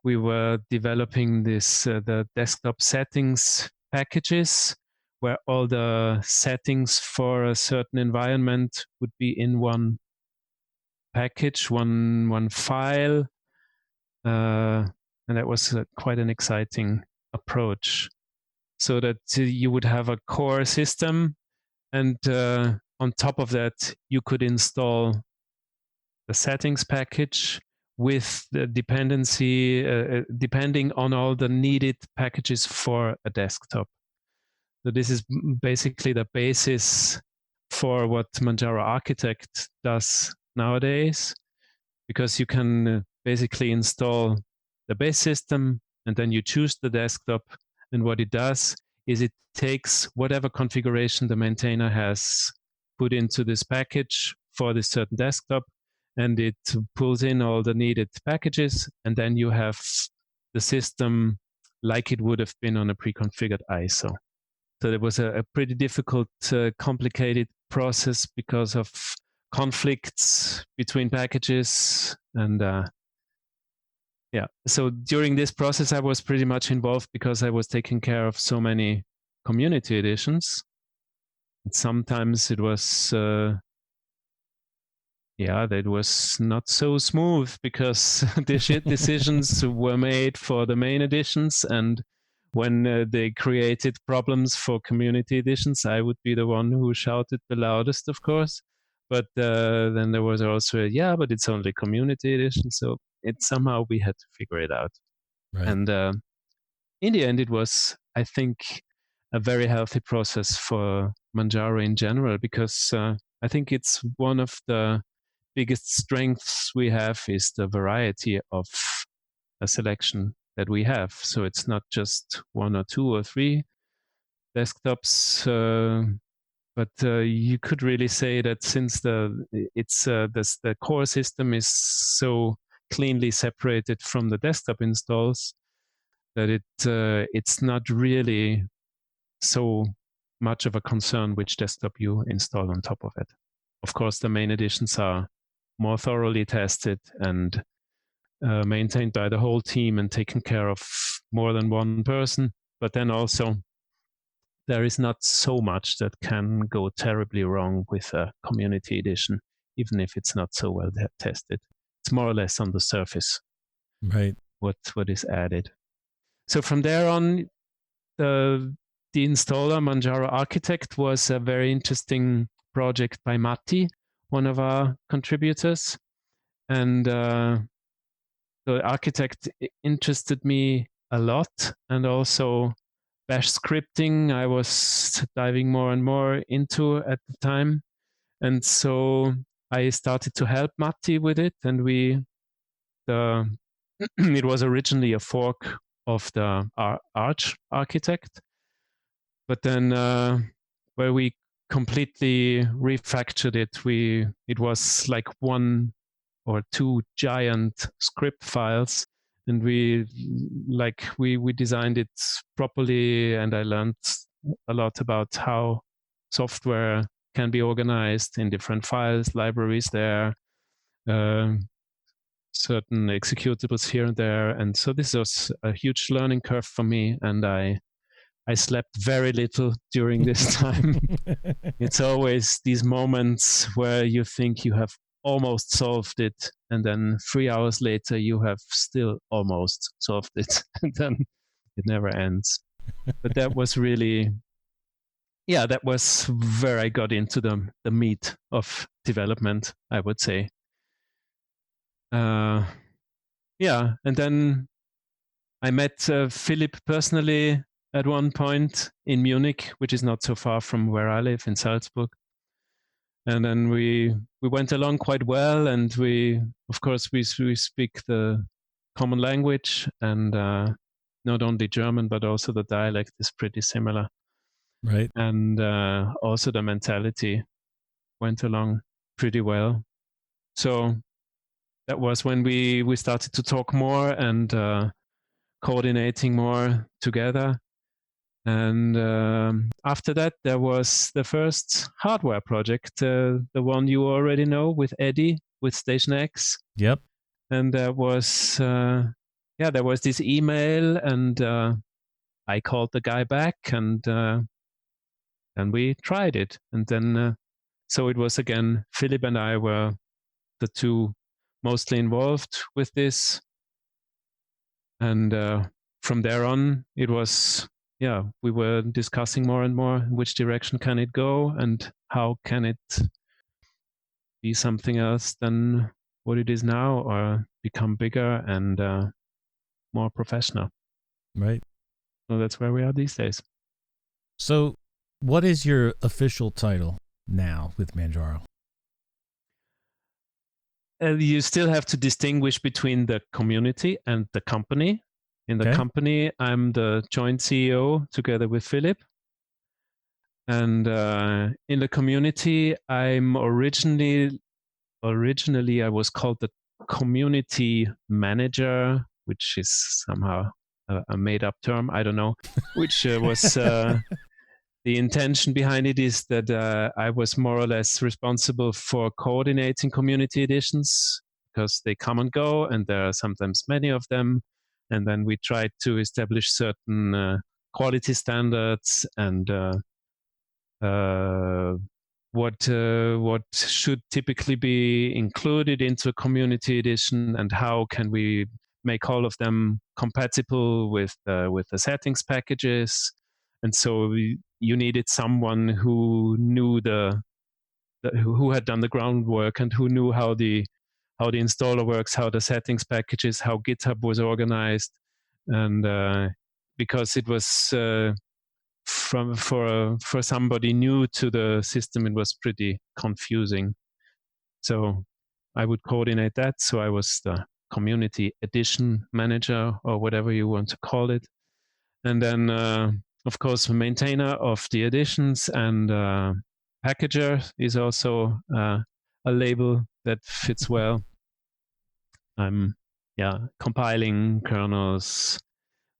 We were developing the desktop settings packages, where all the settings for a certain environment would be in one package, one file, and that was quite an exciting approach. So that you would have a core system, and on top of that, you could install the settings package with the dependency, depending on all the needed packages for a desktop. So this is basically the basis for what Manjaro Architect does nowadays, because you can basically install the base system, and then you choose the desktop, and what it does is it takes whatever configuration the maintainer has put into this package for this certain desktop, and it pulls in all the needed packages, and then you have the system like it would have been on a pre-configured ISO. So it was a pretty difficult, complicated process because of conflicts between packages. And so during this process, I was pretty much involved because I was taking care of so many community editions. And sometimes it was, that was not so smooth because the decisions were made for the main editions, and when they created problems for community editions, I would be the one who shouted the loudest, of course. But then there was also, but it's only community edition, so somehow we had to figure it out. Right. And in the end, it was, I think, a very healthy process for Manjaro in general, because I think it's one of the biggest strengths we have is the variety of a selection that we have. So it's not just 1 or 2 or 3 desktops, but you could really say that since the core system is so cleanly separated from the desktop installs, that it's not really so much of a concern which desktop you install on top of it. Of course, the main editions are more thoroughly tested and maintained by the whole team and taken care of more than one person. But then also, there is not so much that can go terribly wrong with a community edition, even if it's not so well tested. It's more or less on the surface, right? What is added. So from there on, the installer, Manjaro Architect, was a very interesting project by Matti, one of our contributors. And the Architect interested me a lot. And also Bash scripting, I was diving more and more into at the time. And so I started to help Matti with it. And it was originally a fork of the Arch Architect. But then where we completely refactored it, it was like 1 or 2 giant script files, and we designed it properly, and I learned a lot about how software can be organized in different files, libraries there, certain executables here and there. And so this was a huge learning curve for me, and I slept very little during this time. It's always these moments where you think you have almost solved it, and then 3 hours later you have still almost solved it, and then it never ends. But that was really, that was where I got into the meat of development, I would say. And then I met Philipp personally at one point in Munich, which is not so far from where I live in Salzburg. And then we went along quite well, and we speak the common language, and not only German, but also the dialect is pretty similar. Right. And also the mentality went along pretty well. So that was when we started to talk more and coordinating more together. And after that, there was the first hardware project, the one you already know with Eddie, with Station X. Yep. And there was this email, and I called the guy back, and we tried it. And then, so it was again, Philipp and I were the two mostly involved with this. And from there on, it was, we were discussing more and more which direction can it go, and how can it be something else than what it is now, or become bigger and more professional. Right. So that's where we are these days. So what is your official title now with Manjaro? You still have to distinguish between the community and the company. In the company, I'm the joint CEO together with Philipp. And in the community, I'm originally I was called the community manager, which is somehow a made-up term. I don't know, which was the intention behind it is that I was more or less responsible for coordinating community editions, because they come and go, and there are sometimes many of them. And then we try to establish certain quality standards and what should typically be included into a community edition, and how can we make all of them compatible with the settings packages. And so you needed someone who knew who had done the groundwork and who knew how the installer works, how the settings packages, how GitHub was organized, and because it was for somebody new to the system, it was pretty confusing. So I would coordinate that. So I was the community edition manager, or whatever you want to call it, and then of course maintainer of the editions, and packager is also a label that fits well. I'm compiling kernels,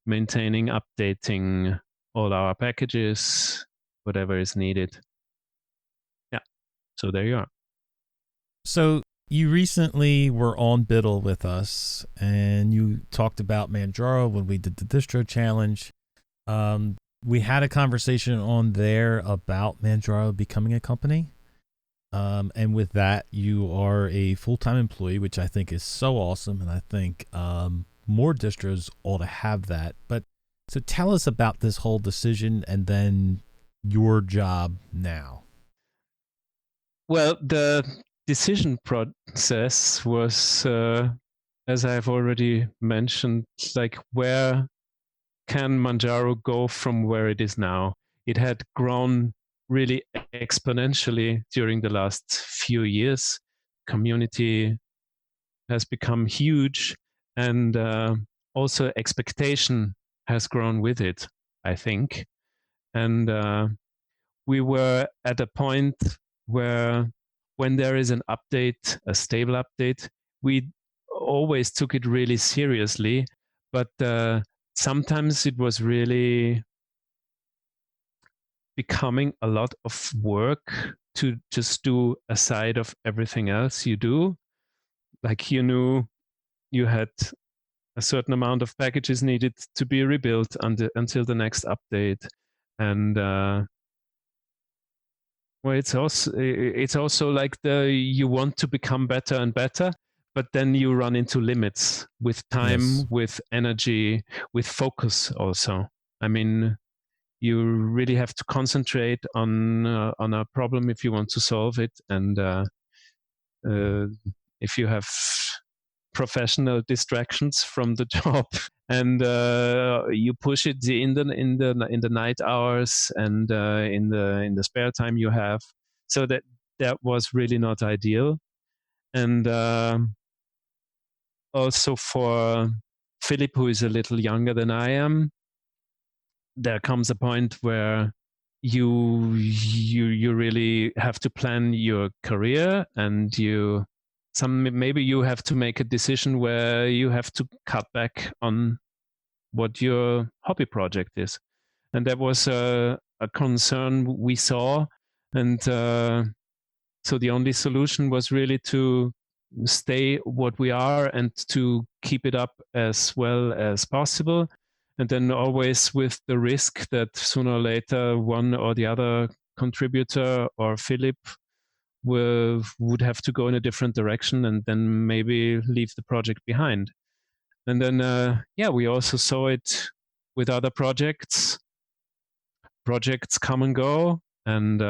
maintaining, updating all our packages, whatever is needed. Yeah, so there you are. So you recently were on Biddle with us, and you talked about Manjaro when we did the distro challenge. We had a conversation on there about Manjaro becoming a company. And with that, you are a full-time employee, which I think is so awesome. And I think more distros ought to have that. But so tell us about this whole decision and then your job now. Well, the decision process was, as I've already mentioned, like, where can Manjaro go from where it is now? It had grown really exponentially during the last few years. Community has become huge, and also expectation has grown with it, I think. And we were at a point where, when there is an update, a stable update, we always took it really seriously, but sometimes it was really becoming a lot of work to just do a side of everything else you do. Like, you knew you had a certain amount of packages needed to be rebuilt until the next update. And well, it's also like you want to become better and better, but then you run into limits with time, Yes. with energy, with focus also. I mean, you really have to concentrate on a problem if you want to solve it, and if you have professional distractions from the job, and you push it in the night hours, and in the spare time you have, so that was really not ideal. And also for Philip, who is a little younger than I am, there comes a point where you really have to plan your career, and maybe you have to make a decision where you have to cut back on what your hobby project is. And that was a concern we saw. And so the only solution was really to stay what we are and to keep it up as well as possible. And then always with the risk that sooner or later one or the other contributor or Philip would have to go in a different direction, and then maybe leave the project behind. And then, we also saw it with other projects. Projects come and go, and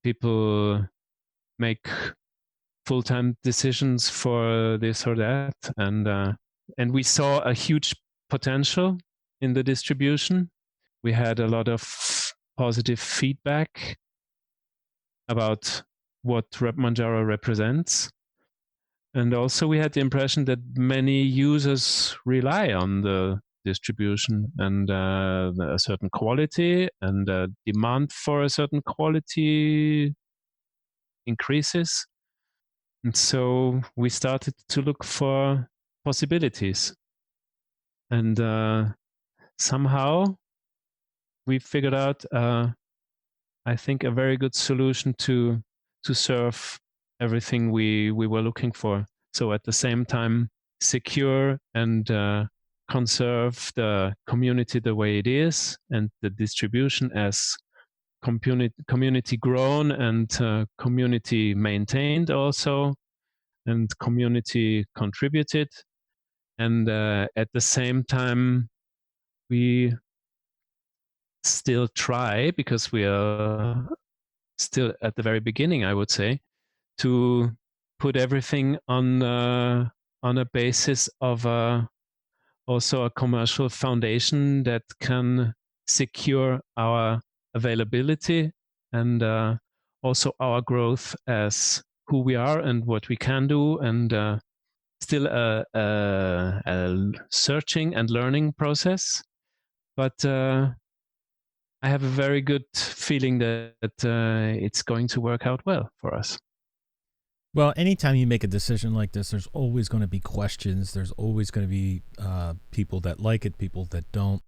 people make full-time decisions for this or that. And we saw a huge potential in the distribution. We had a lot of positive feedback about what Manjaro represents. And also we had the impression that many users rely on the distribution, and a certain quality, and demand for a certain quality increases. And so we started to look for possibilities. And somehow we figured out, I think, a very good solution to serve everything we were looking for. So at the same time, secure and conserve the community the way it is and the distribution as community grown and community maintained also, and community contributed. And at the same time, we still try, because we are still at the very beginning, I would say, to put everything on a basis of also a commercial foundation that can secure our availability and also our growth as who we are and what we can do, and still a searching and learning process. But I have a very good feeling that it's going to work out well for us. Well, anytime you make a decision like this, there's always going to be questions. There's always going to be people that like it, people that don't.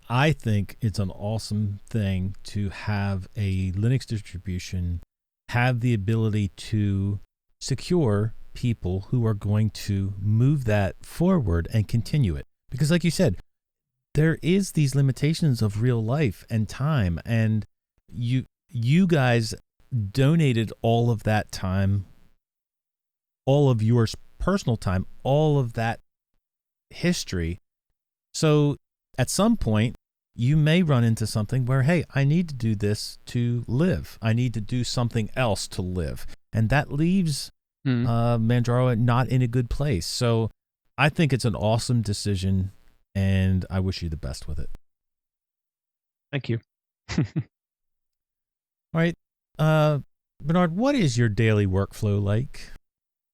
I think it's an awesome thing to have a Linux distribution have the ability to secure people who are going to move that forward and continue it. Because like you said, there is these limitations of real life and time, and you guys donated all of that time, all of your personal time, all of that history. So at some point, you may run into something where, hey, I need to do this to live. I need to do something else to live. And that leaves Manjaro not in a good place. So I think it's an awesome decision, and I wish you the best with it. Thank you. All right. Bernhard, what is your daily workflow like?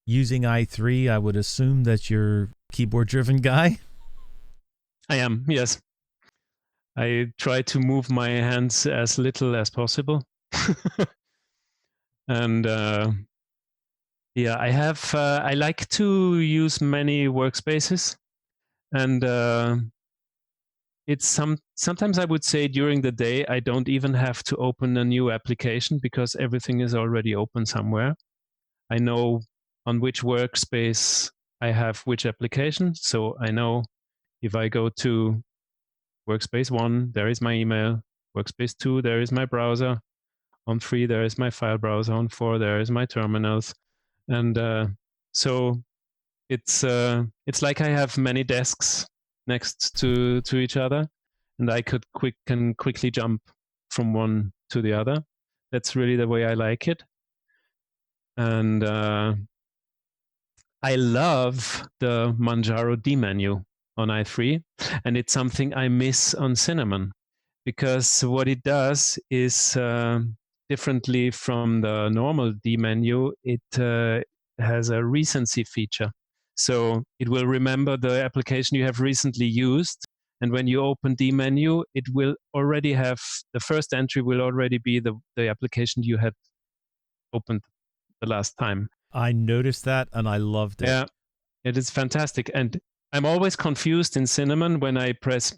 Using i3, I would assume that you're keyboard-driven guy? I am, yes. I try to move my hands as little as possible. And yeah, I like to use many workspaces. And it's sometimes I would say during the day, I don't even have to open a new application because everything is already open somewhere. I know on which workspace I have which application. So I know if I go to workspace 1, there is my email. Workspace 2, there is my browser. On 3, there is my file browser. On 4, there is my terminals. And so it's like I have many desks next to each other, and I can quickly jump from one to the other. That's really the way I like it. And I love the Manjaro D menu on i3, and it's something I miss on Cinnamon, because what it does is differently from the normal D menu, it has a recency feature. So it will remember the application you have recently used, and when you open D menu, it will already have, the first entry will already be the application you had opened the last time. I noticed that, and I loved it. Yeah, it is fantastic. And I'm always confused in Cinnamon when I press.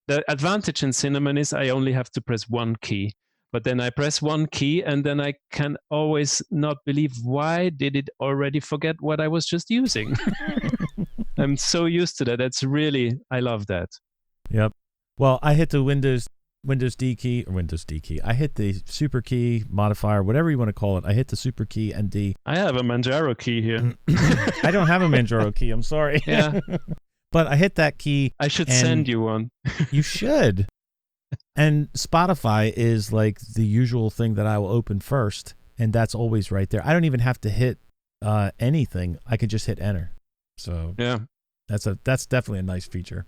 The advantage in Cinnamon is I only have to press one key. But then I press one key, and then I can always not believe, why did it already forget what I was just using? I'm so used to that. That's really, I love that. Yep. Well, I hit the Windows D key. I hit the super key modifier, whatever you want to call it. I hit the super key and D. I have a Manjaro key here. I don't have a Manjaro key. I'm sorry. Yeah. But I hit that key. I should send you one. You should. And Spotify is like the usual thing that I will open first, and that's always right there. I don't even have to hit anything. I can just hit enter. So yeah, that's definitely a nice feature.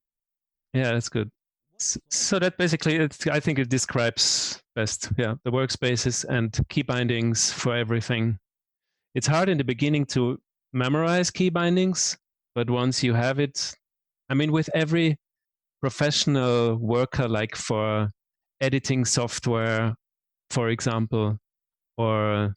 Yeah, that's good. So that basically, I think it describes best, the workspaces and key bindings for everything. It's hard in the beginning to memorize key bindings, but once you have it, I mean, with every professional worker, like for editing software, for example, or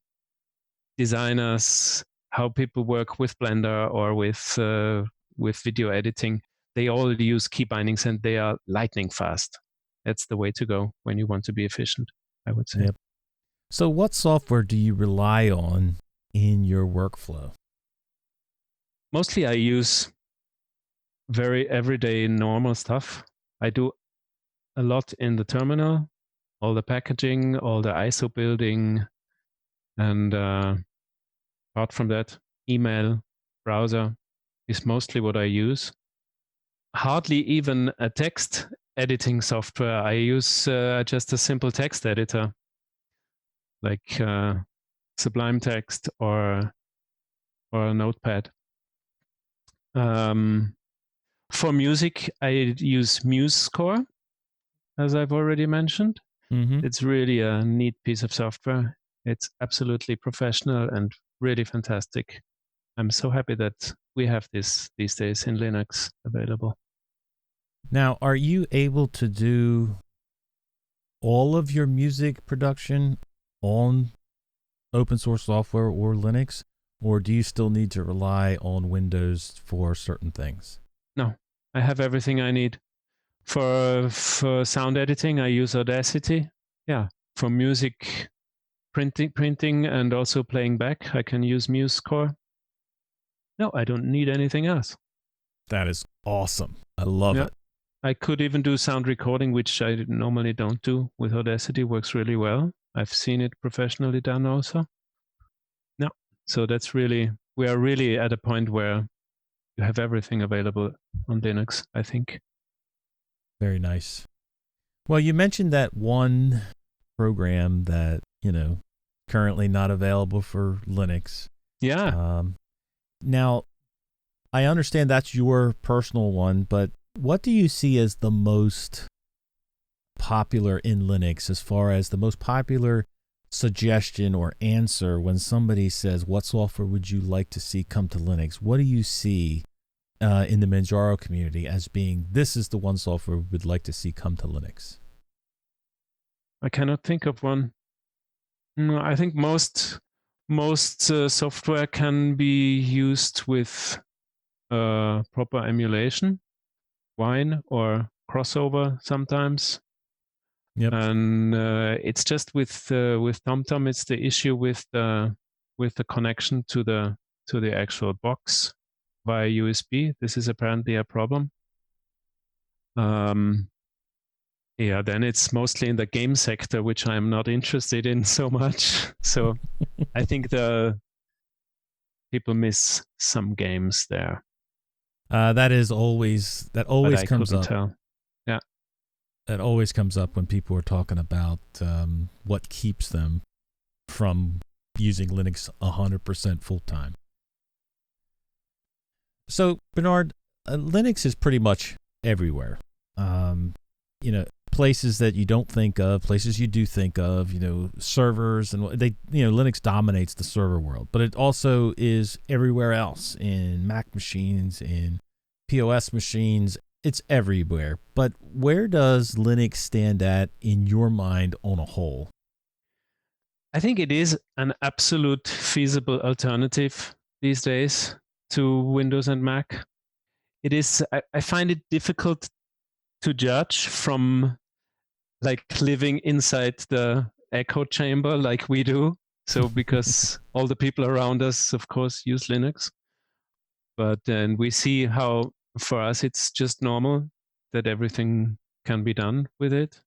designers, how people work with Blender or with video editing, they all use key bindings, and they are lightning fast. That's the way to go when you want to be efficient, I would say. Yep. So what software do you rely on in your workflow? Mostly I use very everyday normal stuff. I do a lot in the terminal, all the packaging, all the ISO building, and apart from that, email, browser is mostly what I use. Hardly even a text editing software. I use just a simple text editor, like Sublime Text or a Notepad. For music, I use MuseScore, as I've already mentioned. Mm-hmm. It's really a neat piece of software. It's absolutely professional and really fantastic. I'm so happy that we have this these days in Linux available. Now, are you able to do all of your music production on open source software or Linux, or do you still need to rely on Windows for certain things? No, I have everything I need. For sound editing, I use Audacity. Yeah, for music printing and also playing back, I can use MuseScore. No, I don't need anything else. That is awesome. I love it. I could even do sound recording, which I normally don't do with Audacity. Works really well. I've seen it professionally done also. No, so that's really, we are really at a point where you have everything available on Linux, I think. Very nice. Well, you mentioned that one program that, currently not available for Linux. Yeah. Now, I understand that's your personal one, but what do you see as the most popular in Linux, as far as the most popular suggestion or answer when somebody says, what software would you like to see come to Linux? What do you see in the Manjaro community as being, this is the one software we would like to see come to Linux? I cannot think of one. I think most software can be used with proper emulation, Wine or Crossover sometimes. Yep. And it's just with TomTom, it's the issue with the connection to the actual box via USB. This is apparently a problem. Yeah, then it's mostly in the game sector, which I'm not interested in so much. So I think the people miss some games there. That always comes up. Tell. Yeah, that always comes up when people are talking about what keeps them from using Linux 100% full time. So, Bernhard, Linux is pretty much everywhere. Places that you don't think of, places you do think of, servers, and Linux dominates the server world, but it also is everywhere else, in Mac machines, in POS machines. It's everywhere. But where does Linux stand at in your mind on a whole? I think it is an absolute feasible alternative these days to Windows and Mac. It is, I find it difficult to judge from like living inside the echo chamber like we do. So because all the people around us, of course, use Linux. But then we see how, for us, it's just normal that everything can be done with it.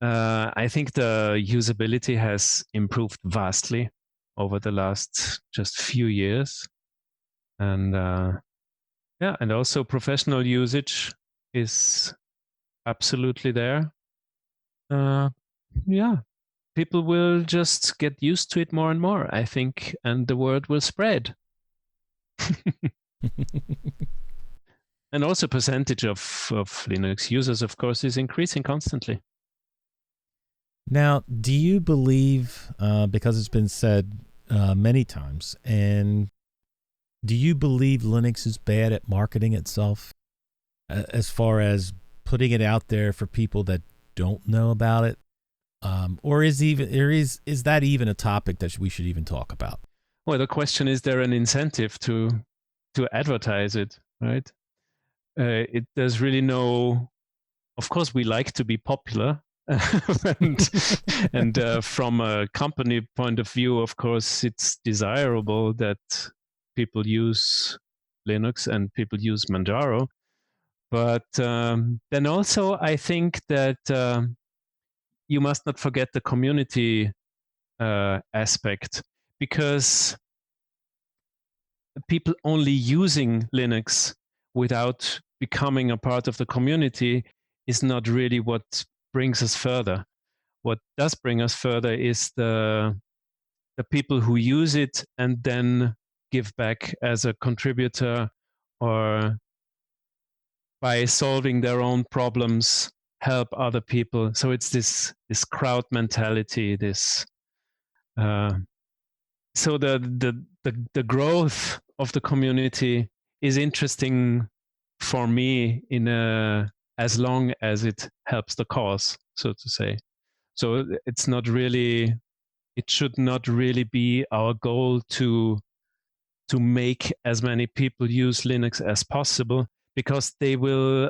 I think the usability has improved vastly over the last just few years. And and also professional usage is absolutely there. People will just get used to it more and more, I think, and the word will spread. And also percentage of Linux users, of course, is increasing constantly. Now, do you believe, because it's been said many times, and do you believe Linux is bad at marketing itself, as far as putting it out there for people that don't know about it? Or is that even a topic that we should even talk about? Well, the question is, there an incentive to advertise it, right? There's really no. Of course, we like to be popular, and from a company point of view, of course, it's desirable that people use Linux and people use Manjaro. But then also, I think that you must not forget the community aspect, because people only using Linux without becoming a part of the community is not really what brings us further. What does bring us further is the people who use it and then give back as a contributor, or by solving their own problems help other people. So it's this crowd mentality, this so the growth of the community is interesting for me in as long as it helps the cause, so to say. So it's not really, it should not really be our goal to make as many people use Linux as possible, because they will,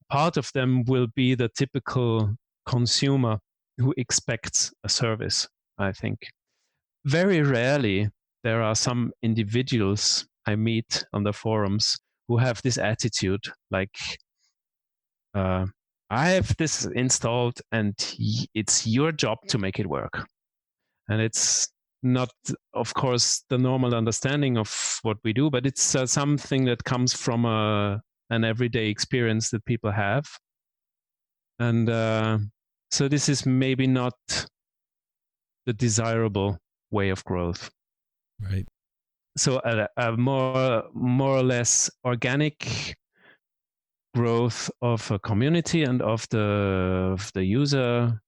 part of them will be the typical consumer who expects a service, I think. Very rarely there are some individuals I meet on the forums who have this attitude, like, I have this installed and it's your job to make it work. And it's not, of course, the normal understanding of what we do, but it's something that comes from an everyday experience that people have. And so this is maybe not the desirable way of growth. Right. So a more or less organic growth of a community and of the user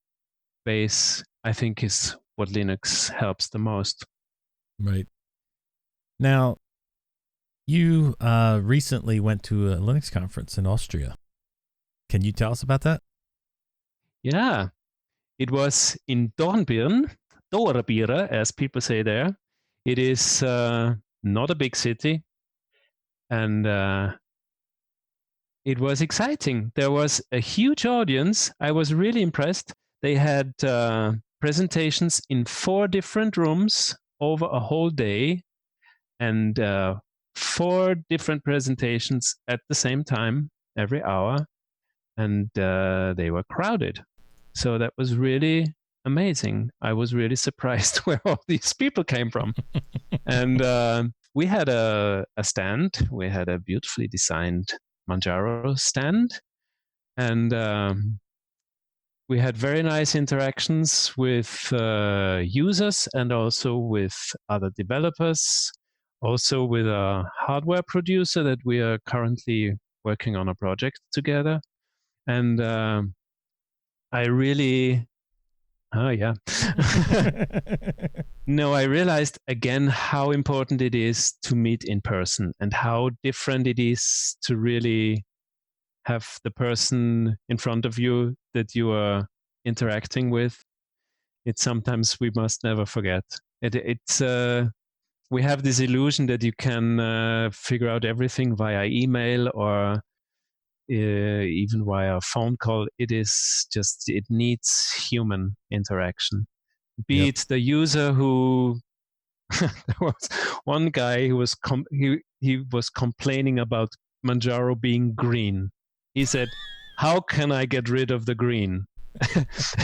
base, I think, is what Linux helps the most. Right. Now, you recently went to a Linux conference in Austria. Can you tell us about that? Yeah, it was in Dornbirn, as people say there. It is not a big city, and it was exciting. There was a huge audience. I was really impressed. They had presentations in 4 different rooms over a whole day, and 4 different presentations at the same time every hour, and they were crowded. So that was really amazing. I was really surprised where all these people came from. And we had a stand. We had a beautifully designed Manjaro stand, and we had very nice interactions with users and also with other developers, also with a hardware producer that we are currently working on a project together. And I really, oh yeah. No, I realized again how important it is to meet in person, and how different it is to really have the person in front of you that you are interacting with. It's sometimes we must never forget. It's we have this illusion that you can figure out everything via email or even via phone call. It is just, it needs human interaction. Be it the user who there was one guy who was he was complaining about Manjaro being green. He said, "How can I get rid of the green?"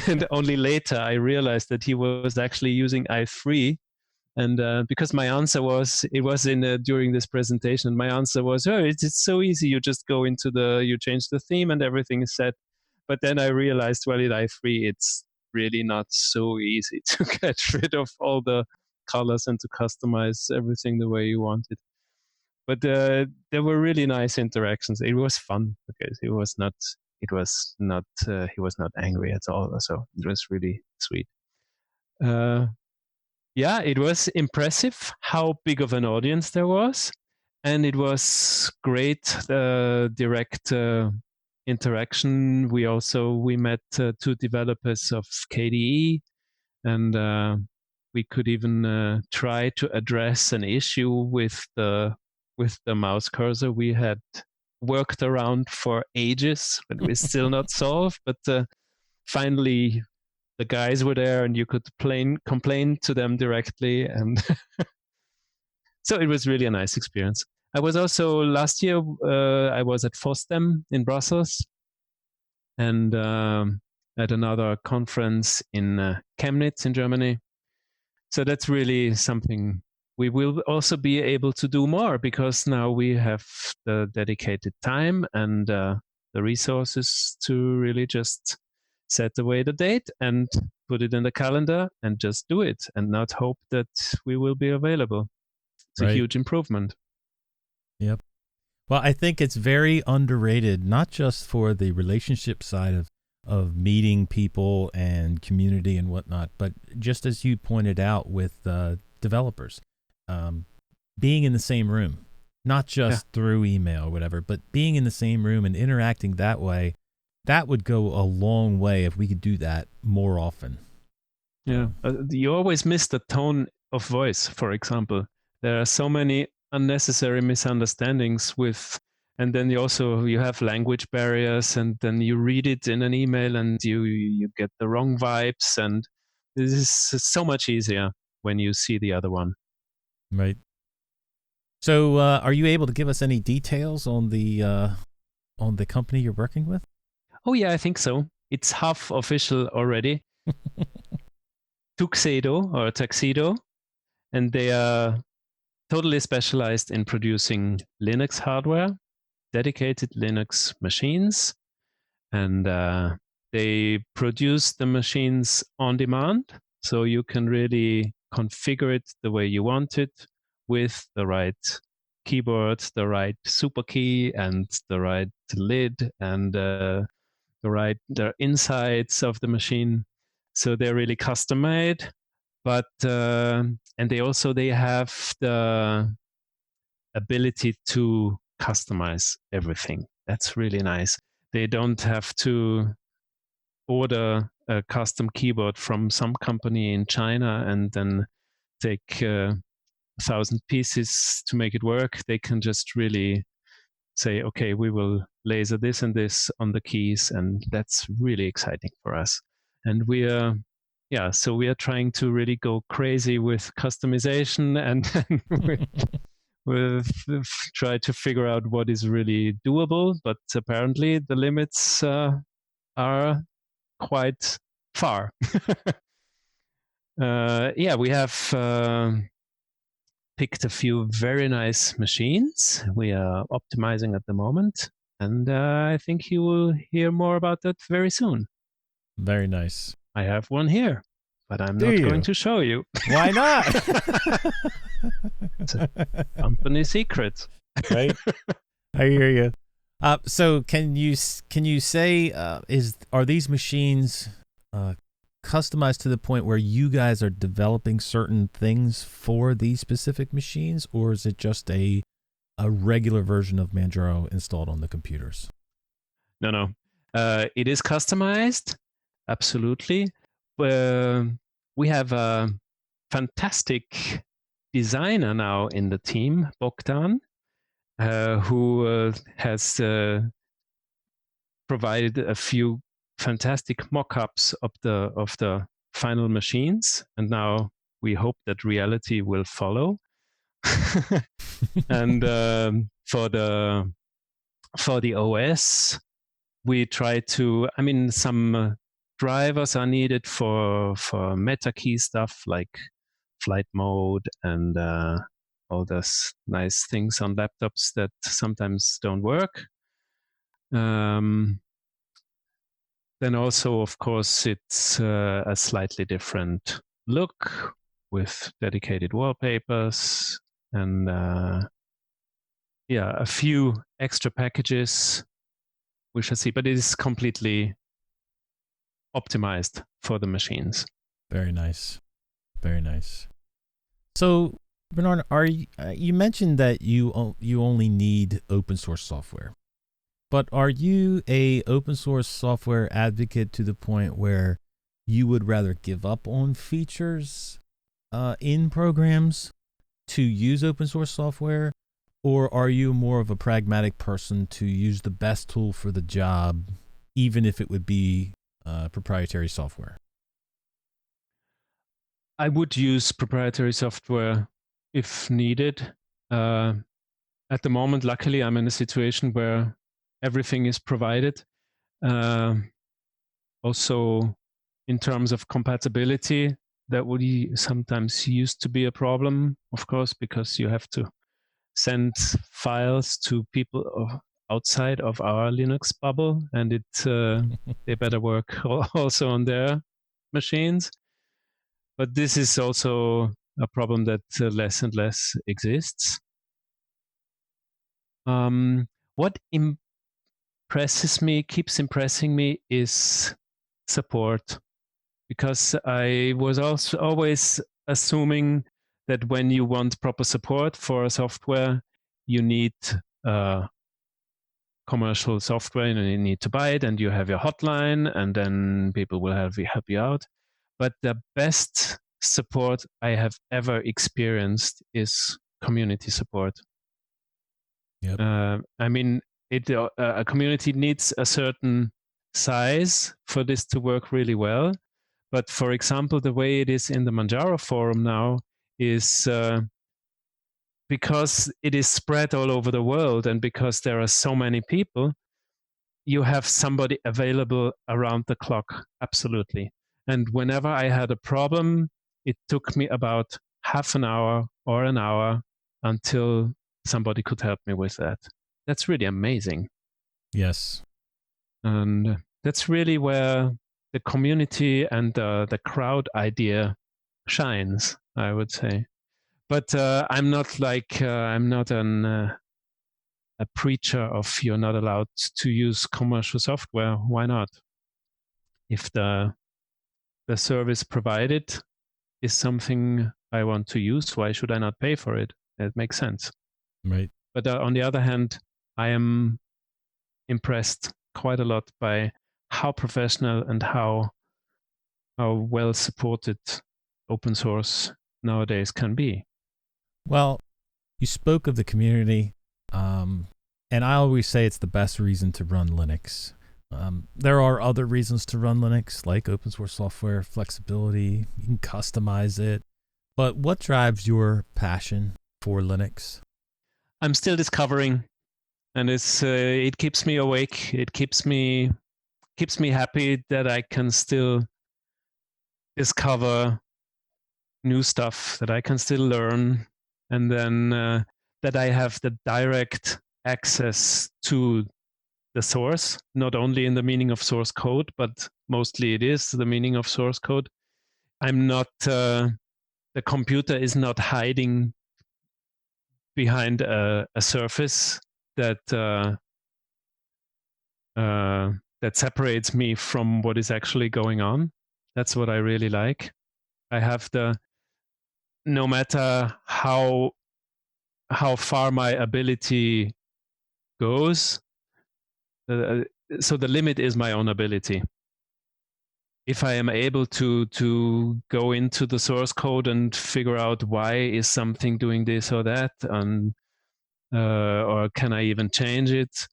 And only later I realized that he was actually using i3. And because my answer was, it was in during this presentation, my answer was, "Oh, it's so easy. You just go into you change the theme and everything is set." But then I realized, well, in i3, it's really not so easy to get rid of all the colors and to customize everything the way you want it. But there were really nice interactions. It was fun because he was not angry at all. So it was really sweet. Yeah, it was impressive how big of an audience there was, and it was great direct interaction. We met 2 developers of KDE, and we could even try to address an issue with the mouse cursor we had worked around for ages, but we still not solved. But finally, the guys were there, and you could complain to them directly, and so it was really a nice experience. I was also last year. I was at FOSDEM in Brussels, and at another conference in Chemnitz in Germany. So that's really something we will also be able to do more, because now we have the dedicated time and the resources to really just set away the date and put it in the calendar and just do it, and not hope that we will be available. It's a huge improvement. Yep. Well, I think it's very underrated, not just for the relationship side of meeting people and community and whatnot, but just as you pointed out with developers, being in the same room, not just through email or whatever, but being in the same room and interacting that way, that would go a long way if we could do that more often. Yeah. You always miss the tone of voice, for example. There are so many unnecessary misunderstandings and then you have language barriers, and then you read it in an email and you get the wrong vibes, and this is so much easier when you see the other one. Right. So are you able to give us any details on the company you're working with? Oh yeah, I think so. It's half official already. Tuxedo, and they are totally specialized in producing Linux hardware, dedicated Linux machines, and they produce the machines on demand, so you can really configure it the way you want it, with the right keyboard, the right super key, and the right lid, and the insides of the machine. So they're really custom made, but and they have the ability to customize everything. That's really nice. They don't have to order a custom keyboard from some company in China and then take 1,000 pieces to make it work. They can just really say, okay, we will laser this and this on the keys, and that's really exciting for us. And we are trying to really go crazy with customization and we'll try to figure out what is really doable, but apparently the limits are quite far. We have picked a few very nice machines. We are optimizing at the moment, and I think you will hear more about that very soon. Very nice. I have one here, but I'm not going to show you. Why not? It's a company secret. Right? I hear you. So can you say are these machines customized to the point where you guys are developing certain things for these specific machines, or is it just a regular version of Manjaro installed on the computers? No. It is customized, absolutely. We have a fantastic designer now in the team, Bogdan, who has provided a few fantastic mock-ups of the final machines, and now we hope that reality will follow. And for the OS, we try to. I mean, some drivers are needed for meta key stuff like flight mode and all those nice things on laptops that sometimes don't work. Then also, of course, it's a slightly different look with dedicated wallpapers and a few extra packages we shall see, but it is completely optimized for the machines. Very nice. Very nice. So, Bernhard, you mentioned that you only need open source software. But are you a open source software advocate to the point where you would rather give up on features in programs to use open source software? Or are you more of a pragmatic person to use the best tool for the job, even if it would be proprietary software? I would use proprietary software if needed. at the moment, luckily, I'm in a situation where everything is provided. Also, in terms of compatibility, that would sometimes used to be a problem, of course, because you have to send files to people outside of our Linux bubble, and they better work also on their machines. But this is also a problem that less and less exists. What keeps impressing me is support, because I was also always assuming that when you want proper support for a software, you need commercial software and you need to buy it, and you have your hotline, and then people will help you out. But the best support I have ever experienced is community support. Yep. I mean, a community needs a certain size for this to work really well. But for example, the way it is in the Manjaro forum now is because it is spread all over the world, and because there are so many people, you have somebody available around the clock, absolutely. And whenever I had a problem, it took me about half an hour or an hour until somebody could help me with that. That's really amazing. Yes. And that's really where the community and the crowd idea shines, I would say. But I'm not a preacher of you're not allowed to use commercial software. Why not? If the service provided is something I want to use, why should I not pay for it? It makes sense. Right. But on the other hand, I am impressed quite a lot by how professional and how well supported open source nowadays can be. Well, you spoke of the community, and I always say it's the best reason to run Linux. There are other reasons to run Linux, like open source software, flexibility, you can customize it. But what drives your passion for Linux? I'm still discovering, and it keeps me awake. It keeps me happy that I can still discover new stuff, that I can still learn, and then that I have the direct access to the source, not only in the meaning of source code, but mostly it is the meaning of source code. I'm not, the computer is not hiding behind a surface that separates me from what is actually going on. That's what I really like. I have no matter how far my ability goes, so the limit is my own ability. If I am able to go into the source code and figure out why is something doing this or that, and or can I even change it,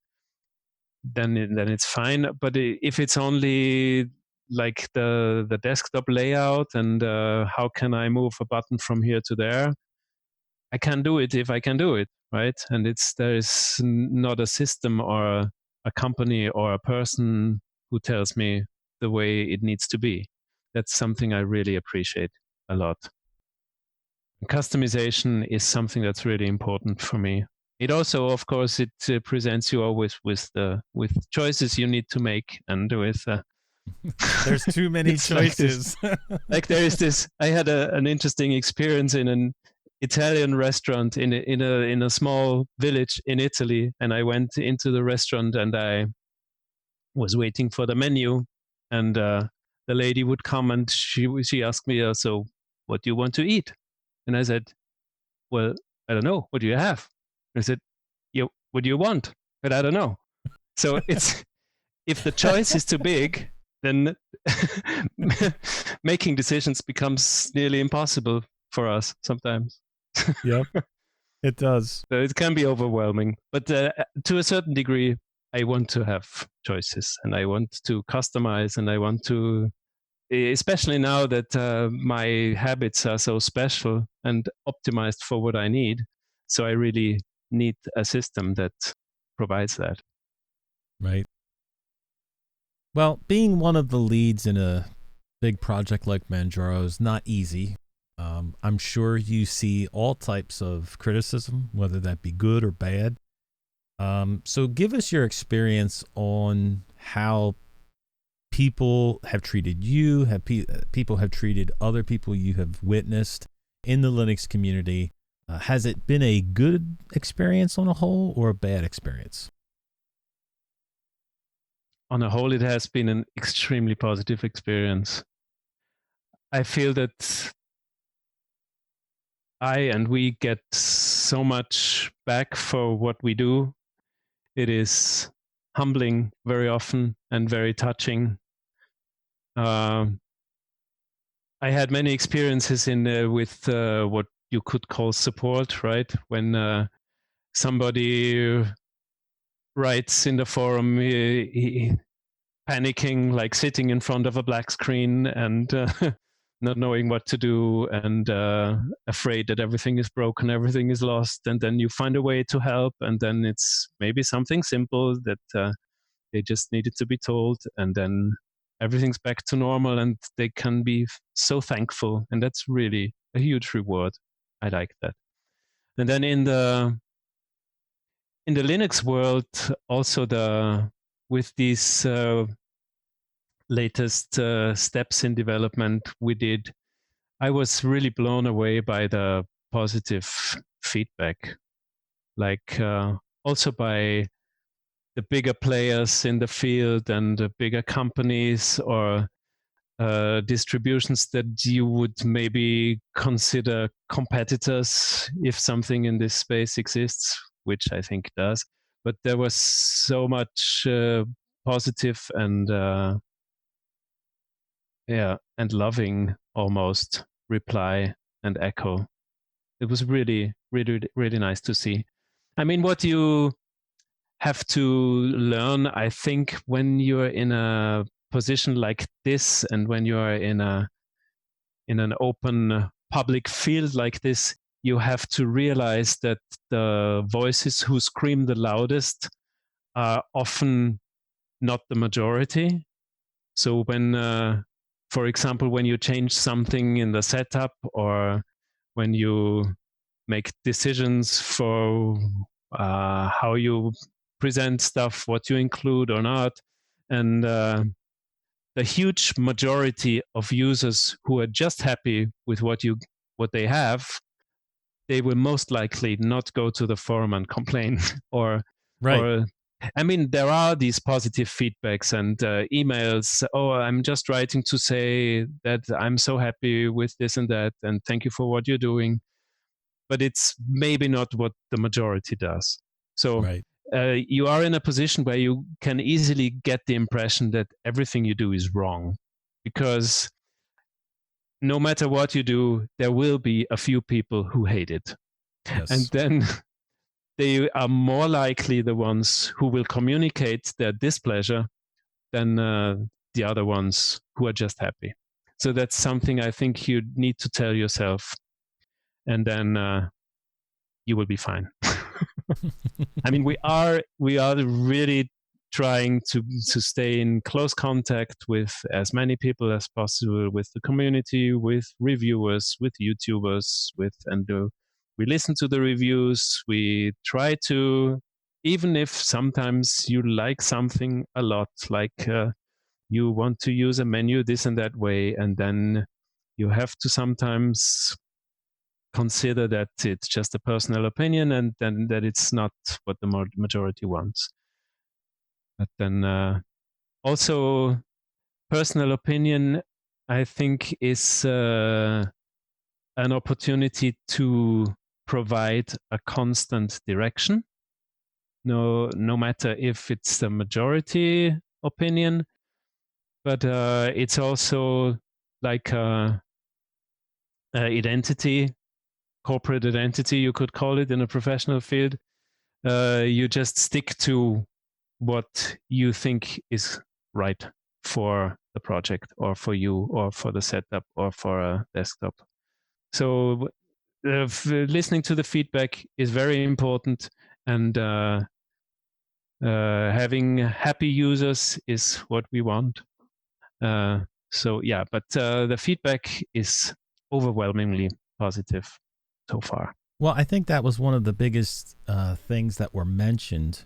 then it's fine. But if it's only like the desktop layout and how can I move a button from here to there, I can do it if I can do it, right? And there is not a system or a company or a person who tells me the way it needs to be. That's something I really appreciate a lot. Customization is something that's really important for me. It also, of course, it presents you always with choices you need to make, and with there's too many choices. Like there is this. I had an interesting experience in an Italian restaurant in a small village in Italy, and I went into the restaurant and I was waiting for the menu, and the lady would come and she asked me, so what do you want to eat? And I said, well, I don't know. What do you have? I said, what do you want? But I don't know. So it's if the choice is too big, then making decisions becomes nearly impossible for us sometimes. Yep, it does. So it can be overwhelming. But to a certain degree, I want to have choices, and I want to customize, and I want to, especially now that my habits are so special and optimized for what I need. So I really need a system that provides that. Right. Well, being one of the leads in a big project like Manjaro is not easy. I'm sure you see all types of criticism, whether that be good or bad. So give us your experience on how people have treated you, people have treated other people you have witnessed in the Linux community. Has it been a good experience on a whole or a bad experience? On a whole, it has been an extremely positive experience. I feel that we get so much back for what we do. It is humbling very often and very touching. I had many experiences with what you could call support, right? When somebody writes in the forum, panicking, like sitting in front of a black screen and not knowing what to do, and afraid that everything is broken, everything is lost, and then you find a way to help, and then it's maybe something simple that they just needed to be told, and then everything's back to normal, and they can be so thankful, and that's really a huge reward. I like that. And then in the Linux world, also with these latest steps in development we did, I was really blown away by the positive feedback, like also by the bigger players in the field and the bigger companies or distributions that you would maybe consider competitors if something in this space exists, which I think does. But there was so much positive and and loving almost reply and echo. It was really, really, really nice to see. I mean, what you have to learn, I think, when you're in a position like this and when you're in an open public field like this, you have to realize that the voices who scream the loudest are often not the majority. So when for example, when you change something in the setup or when you make decisions for how you present stuff, what you include or not, and the huge majority of users who are just happy with what they have, they will most likely not go to the forum and complain or Right. or I mean, there are these positive feedbacks and emails. Oh, I'm just writing to say that I'm so happy with this and that, and thank you for what you're doing. But it's maybe not what the majority does. So Right. You are in a position where you can easily get the impression that everything you do is wrong, because no matter what you do, there will be a few people who hate it. Yes. And then they are more likely the ones who will communicate their displeasure than the other ones who are just happy. So that's something I think you need to tell yourself, and then you will be fine. I mean, we are really trying to stay in close contact with as many people as possible, with the community, with reviewers, with YouTubers, we listen to the reviews. We try to, even if sometimes you like something a lot, like you want to use a menu this and that way, and then you have to sometimes consider that it's just a personal opinion and then that it's not what the majority wants. But then also personal opinion, I think, is an opportunity to provide a constant direction. No matter if it's the majority opinion, but it's also like identity, corporate identity, you could call it in a professional field. You just stick to what you think is right for the project or for you or for the setup or for a desktop. So listening to the feedback is very important, and having happy users is what we want. So yeah, but the feedback is overwhelmingly positive so far. Well, I think that was one of the biggest things that were mentioned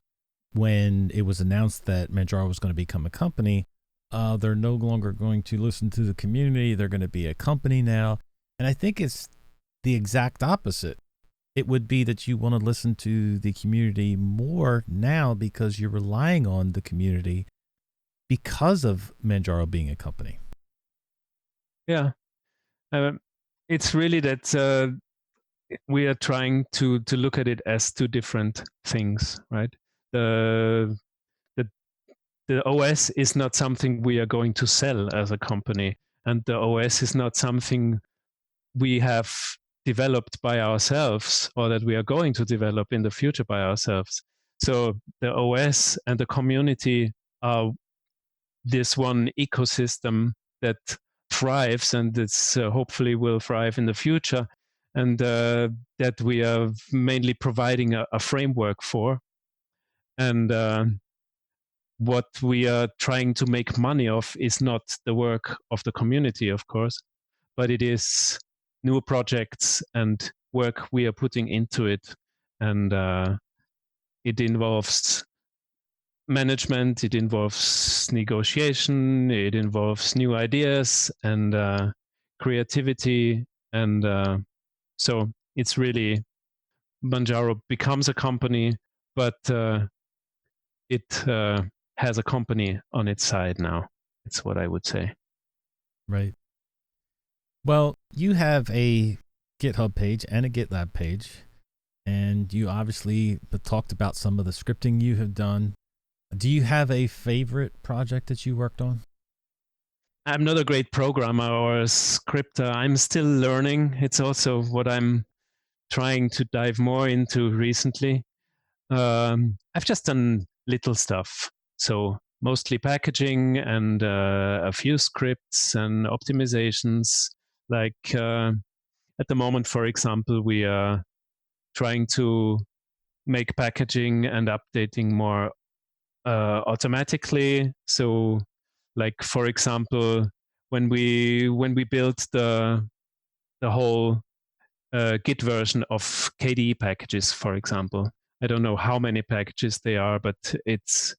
when it was announced that Manjaro was going to become a company. They're no longer going to listen to the community. They're going to be a company now. And I think it's the exact opposite. It would be that you want to listen to the community more now because you're relying on the community because of Manjaro being a company. Yeah. It's really that we are trying to look at it as two different things, right? The OS is not something we are going to sell as a company, and the OS is not something we have developed by ourselves or that we are going to develop in the future by ourselves. So the OS and the community are this one ecosystem that thrives, and it's hopefully will thrive in the future, and that we are mainly providing a framework for. And what we are trying to make money of is not the work of the community, of course, but it is new projects and work we are putting into it. And it involves management, it involves negotiation, it involves new ideas and creativity. And so it's really, Manjaro becomes a company, but it has a company on its side now. It's what I would say. Right. Well, you have a GitHub page and a GitLab page, and you obviously talked about some of the scripting you have done. Do you have a favorite project that you worked on? I'm not a great programmer or a scripter. I'm still learning. It's also what I'm trying to dive more into recently. I've just done little stuff. So mostly packaging and a few scripts and optimizations. Like at the moment, for example, we are trying to make packaging and updating more automatically. So like, for example, when we built the whole Git version of KDE packages, for example, I don't know how many packages they are, but it's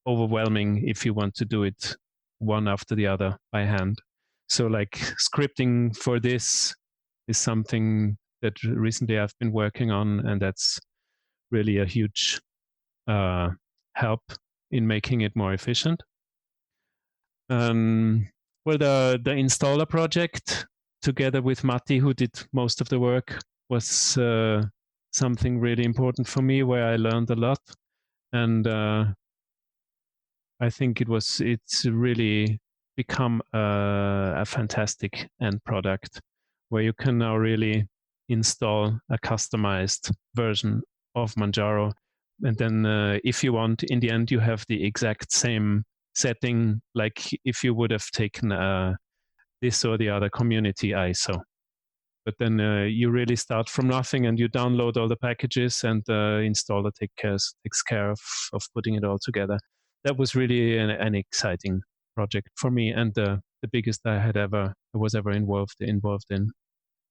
overwhelming if you want to do it one after the other by hand. So like scripting for this is something that recently I've been working on, and that's really a huge help in making it more efficient. Well, the installer project, together with Matti, who did most of the work, was something really important for me, where I learned a lot. And I think it's really become a fantastic end product, where you can now really install a customized version of Manjaro. And then if you want, in the end, you have the exact same setting, like if you would have taken this or the other community ISO. But then you really start from nothing, and you download all the packages, and the installer takes care of putting it all together. That was really an exciting project for me, and the biggest I was ever involved in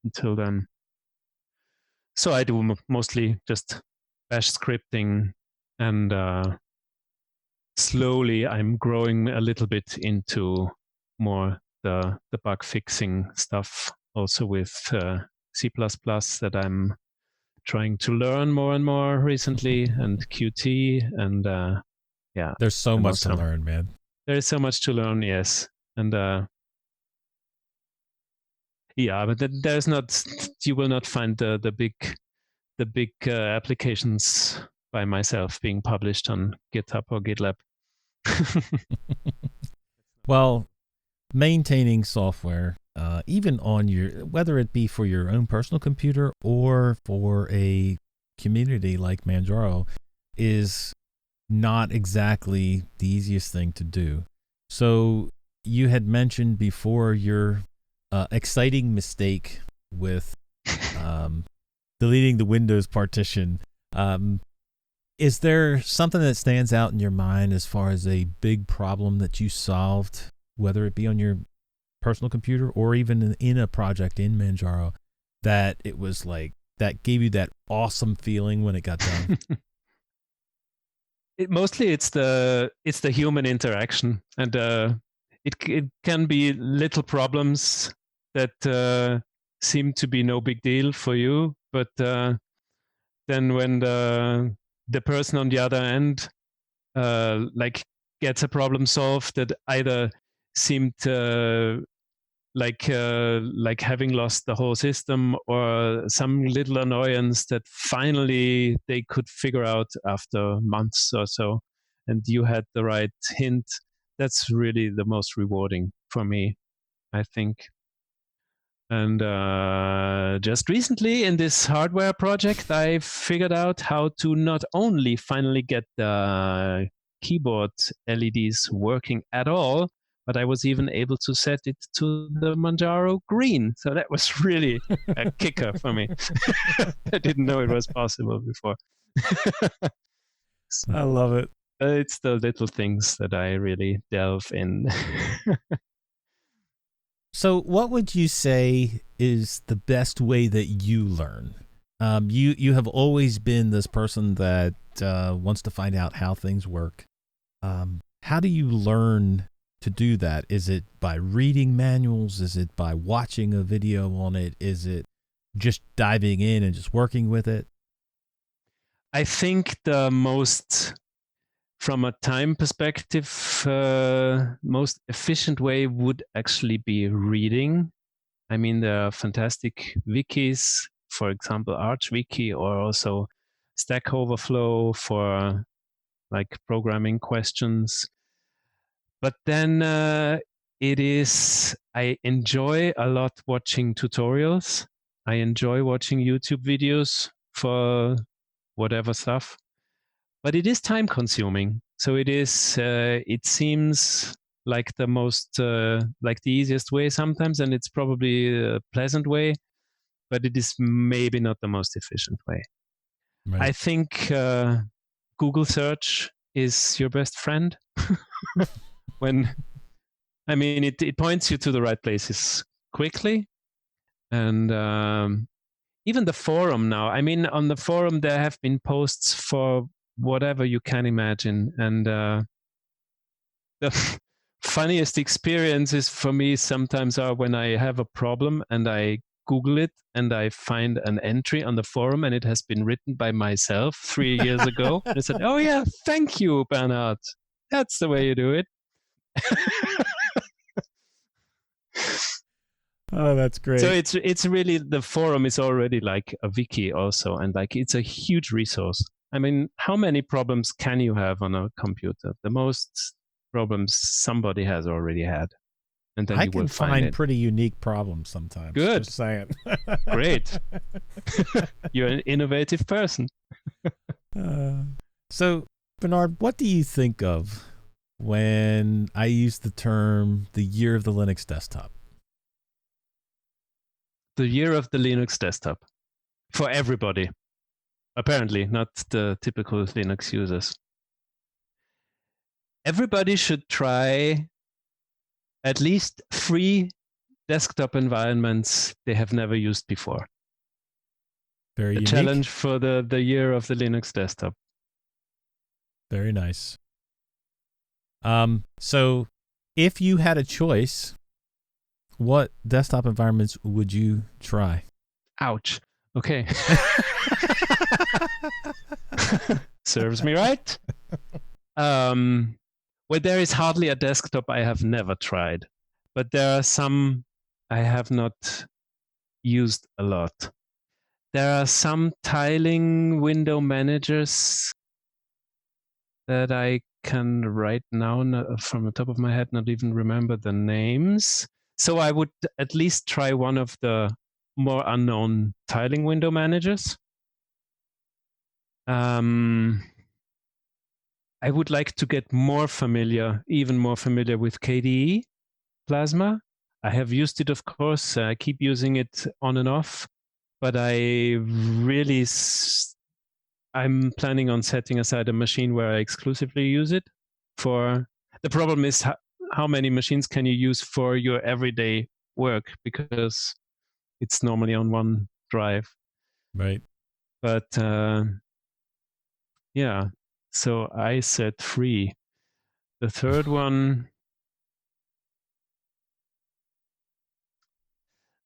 until then. So I do mostly just bash scripting, and slowly I'm growing a little bit into more the bug fixing stuff, also with C++ that I'm trying to learn more and more recently, and Qt, and yeah. There's so much to learn, man. There is so much to learn, yes. And yeah, but there's not, you will not find the big applications by myself being published on GitHub or GitLab. Well, maintaining software, even on whether it be for your own personal computer or for a community like Manjaro, is not exactly the easiest thing to do. So you had mentioned before your exciting mistake with deleting the Windows partition. Is there something that stands out in your mind as far as a big problem that you solved, whether it be on your personal computer or even in a project in Manjaro, that it was like, that gave you that awesome feeling when it got done? Mostly it's the human interaction, and it can be little problems that seem to be no big deal for you, but then when the person on the other end like gets a problem solved that either seemed like having lost the whole system, or some little annoyance that finally they could figure out after months or so, and you had the right hint, that's really the most rewarding for me, I think. And just recently in this hardware project, I figured out how to not only finally get the keyboard LEDs working at all, but I was even able to set it to the Manjaro green. So that was really a kicker for me. I didn't know it was possible before. I love it. It's the little things that I really delve in. So what would you say is the best way that you learn? You have always been this person that wants to find out how things work. How do you learn to do that? Is it by reading manuals? Is it by watching a video on it? Is it just diving in and just working with it? I think the most, from a time perspective, most efficient way would actually be reading. I mean, there are fantastic wikis, for example, ArchWiki, or also Stack Overflow for like programming questions. But then I enjoy a lot watching tutorials. I enjoy watching YouTube videos for whatever stuff. But it is time consuming. So it seems like the most, like the easiest way sometimes, and it's probably a pleasant way, but it is maybe not the most efficient way. Right. I think Google search is your best friend. It points you to the right places quickly. And even the forum now, on the forum, there have been posts for whatever you can imagine. And the funniest experiences for me sometimes are when I have a problem and I Google it and I find an entry on the forum and it has been written by myself 3 years ago. And I said, oh yeah, thank you, Bernhard. That's the way you do it. Oh, that's great. So it's really, the forum is already like a wiki also, and like it's a huge resource. I mean, how many problems can you have on a computer? The most problems somebody has already had. And then I you will can find it. pretty unique problems sometimes. Good. Just saying. Great. You're an innovative person. So, Bernhard, what do you think of when I use the term the year of the Linux desktop? The year of the Linux desktop. For everybody. Apparently, not the typical Linux users. Everybody should try at least 3 desktop environments they have never used before. Very unique. Challenge for the year of the Linux desktop. Very nice. So if you had a choice, what desktop environments would you try? Ouch. Okay. Serves me right. Well, there is hardly a desktop I have never tried, but there are some I have not used a lot. There are some tiling window managers that I can right now, from the top of my head, not even remember the names. So I would at least try one of the more unknown tiling window managers. I would like to get even more familiar with KDE Plasma. I have used it, of course. I keep using it on and off, but I'm planning on setting aside a machine where I exclusively use it for. The problem is how many machines can you use for your everyday work, because it's normally on one drive. Right. But yeah, so I said 3. The third one,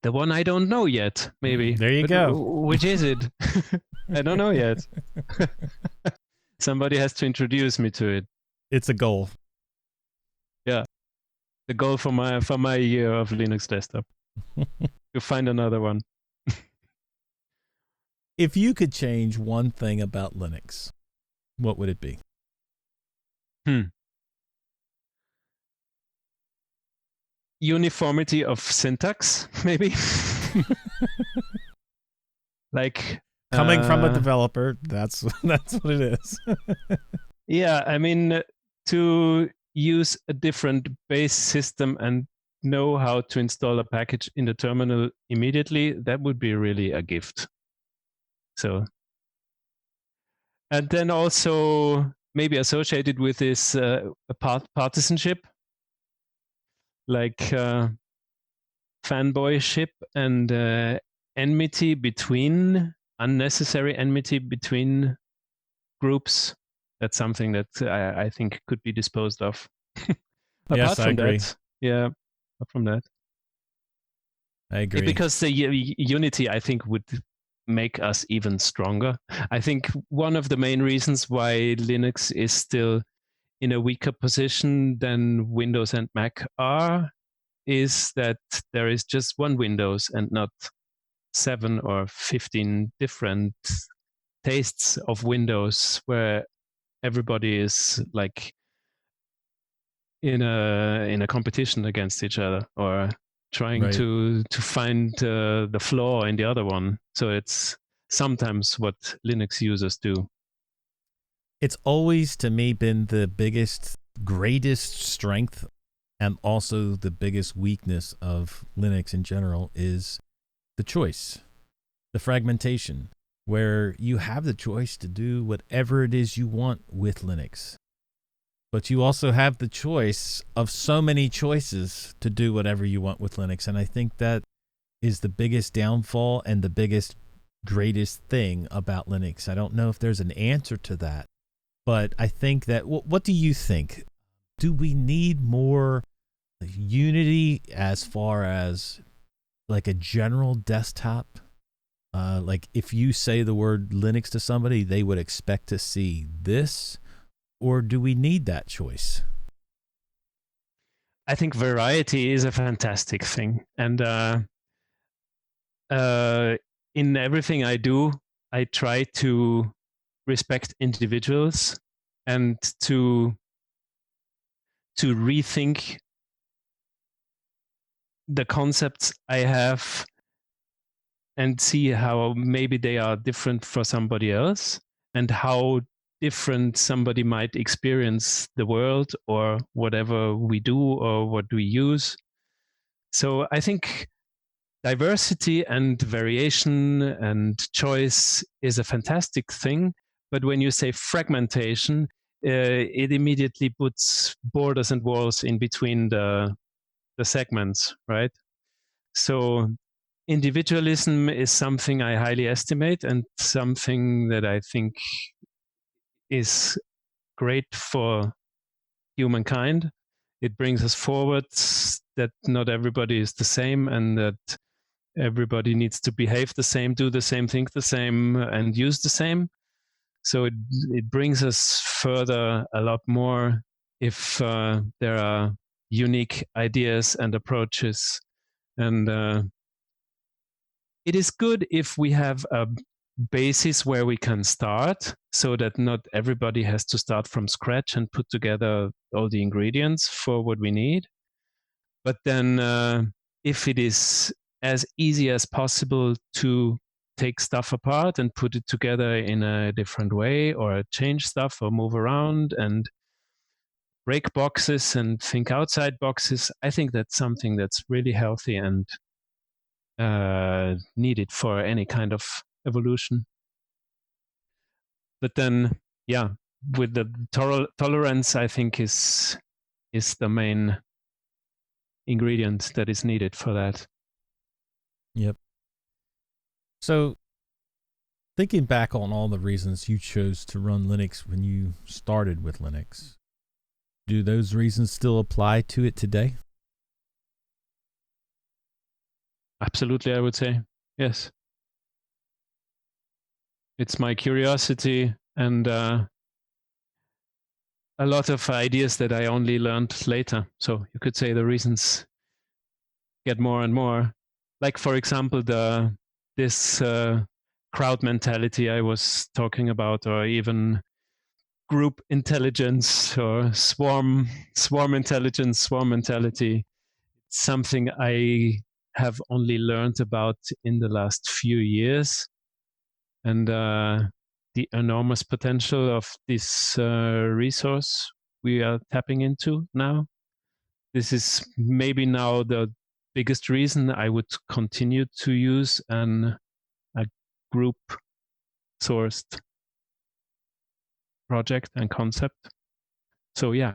the one I don't know yet, maybe. There you go. Which is it? I don't know yet. Somebody has to introduce me to it. It's a goal. Yeah. The goal for my year of Linux desktop. To find another one. If you could change one thing about Linux, what would it be? Uniformity of syntax, maybe. Like coming from a developer, that's what it is. Yeah, I mean, to use a different base system and know how to install a package in the terminal immediately, that would be really a gift. So, and then also maybe associated with this partisanship, like fanboyship and unnecessary enmity between groups. That's something that I think could be disposed of. Yes, I agree. Apart from that, I agree. Because the unity, I think, would make us even stronger. I think one of the main reasons why Linux is still in a weaker position than Windows and Mac are is that there is just one Windows and not 7 or 15 different tastes of Windows, where everybody is like in a competition against each other, or trying to find the flaw in the other one. So it's sometimes what Linux users do. It's always, to me, been the greatest strength, and also the biggest weakness of Linux in general is the choice, the fragmentation, where you have the choice to do whatever it is you want with Linux. But you also have the choice of so many choices to do whatever you want with Linux. And I think that is the biggest downfall and the greatest thing about Linux. I don't know if there's an answer to that, but I think that, what do you think? Do we need more unity as far as like a general desktop? Like if you say the word Linux to somebody, they would expect to see this? Or do we need that choice? I think variety is a fantastic thing. And in everything I do, I try to respect individuals and to rethink the concepts I have and see how maybe they are different for somebody else, and how different somebody might experience the world or whatever we do or what we use. So I think diversity and variation and choice is a fantastic thing. But when you say fragmentation, it immediately puts borders and walls in between the segments, right? So individualism is something I highly estimate, and something that I think is great for humankind. It brings us forward, that not everybody is the same, and that everybody needs to behave the same, do the same, think the same, and use the same. So it brings us further a lot more if there are unique ideas and approaches. And it is good if we have a basis where we can start, so that not everybody has to start from scratch and put together all the ingredients for what we need. But then if it is as easy as possible to take stuff apart and put it together in a different way, or change stuff or move around and break boxes and think outside boxes, I think that's something that's really healthy and needed for any kind of evolution. But then, yeah, with the tolerance, I think is the main ingredient that is needed for that. Yep. So, thinking back on all the reasons you chose to run Linux when you started with Linux, do those reasons still apply to it today? Absolutely, I would say. Yes. It's my curiosity and a lot of ideas that I only learned later. So you could say the reasons get more and more. Like, for example, this crowd mentality I was talking about, or even group intelligence or swarm intelligence, swarm mentality. It's something I have only learned about in the last few years. And the enormous potential of this resource we are tapping into now. This is maybe now the biggest reason I would continue to use a group sourced project and concept. So yeah,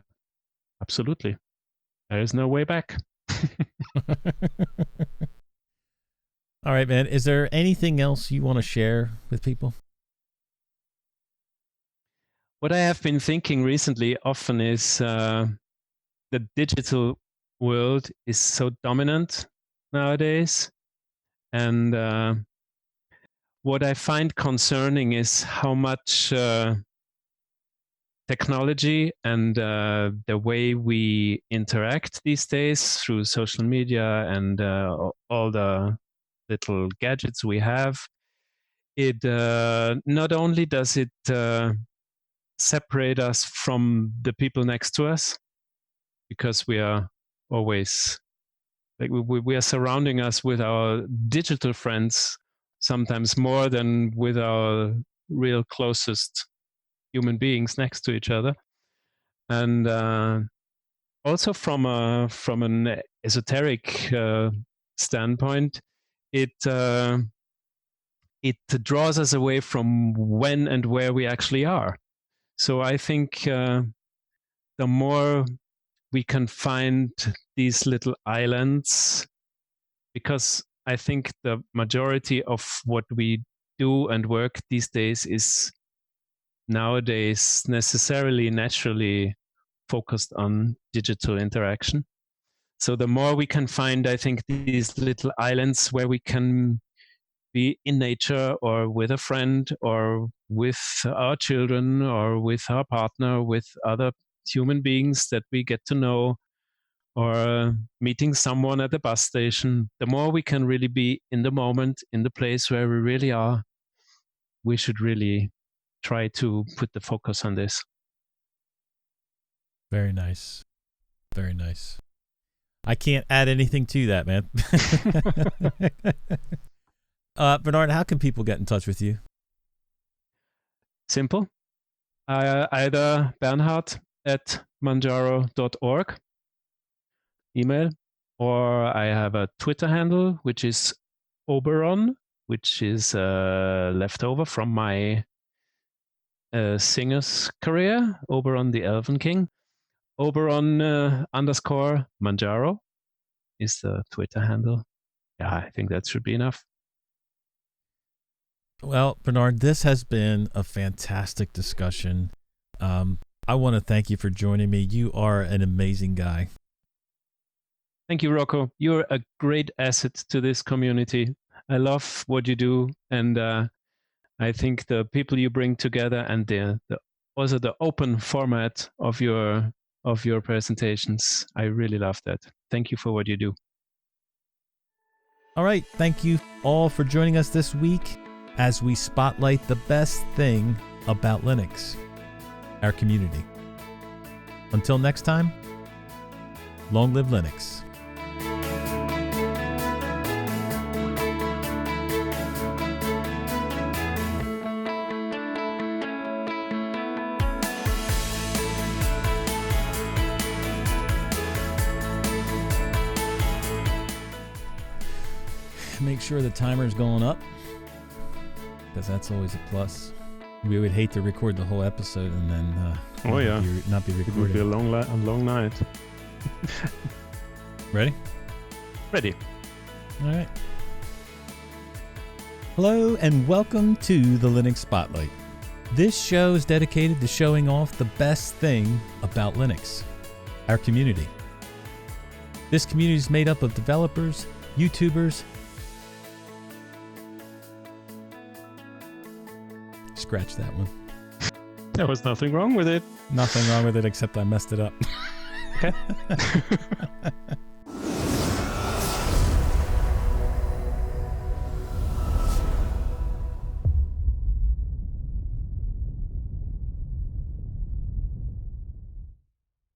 absolutely. There is no way back. All right, man. Is there anything else you want to share with people? What I have been thinking recently often is the digital world is so dominant nowadays. And what I find concerning is how much technology and the way we interact these days through social media and all the little gadgets we have, it not only does it separate us from the people next to us, because we are always like we are surrounding us with our digital friends sometimes more than with our real closest human beings next to each other. And also from an esoteric standpoint, it draws us away from when and where we actually are. So I think the more we can find these little islands, because I think the majority of what we do and work these days is nowadays necessarily, naturally focused on digital interaction. So the more we can find, I think, these little islands where we can be in nature or with a friend or with our children or with our partner, with other human beings that we get to know, or meeting someone at the bus station, the more we can really be in the moment, in the place where we really are, we should really try to put the focus on this. Very nice. Very nice. I can't add anything to that, man. Bernhard, how can people get in touch with you? Simple. Either Bernhard@manjaro.org, email, or I have a Twitter handle, which is Oberon, which is leftover from my singer's career, Oberon the Elven King. Oberon _ Manjaro is the Twitter handle. Yeah, I think that should be enough. Well, Bernhard, this has been a fantastic discussion. I want to thank you for joining me. You are an amazing guy. Thank you, Rocco. You're a great asset to this community. I love what you do, and I think the people you bring together and also the open format of your presentations, I really love that. Thank you for what you do. All right. Thank you all for joining us this week as we spotlight the best thing about Linux, our community. Until next time, long live Linux. make sure the timer is going up, because that's always a plus. We would hate to record the whole episode and then not be recording. It would be a long night. Ready? Ready. All right. Hello and welcome to the Linux Spotlight. This show is dedicated to showing off the best thing about Linux, our community. This community is made up of developers, YouTubers. Scratch that one. There was nothing wrong with it. Nothing wrong with it except I messed it up. Okay.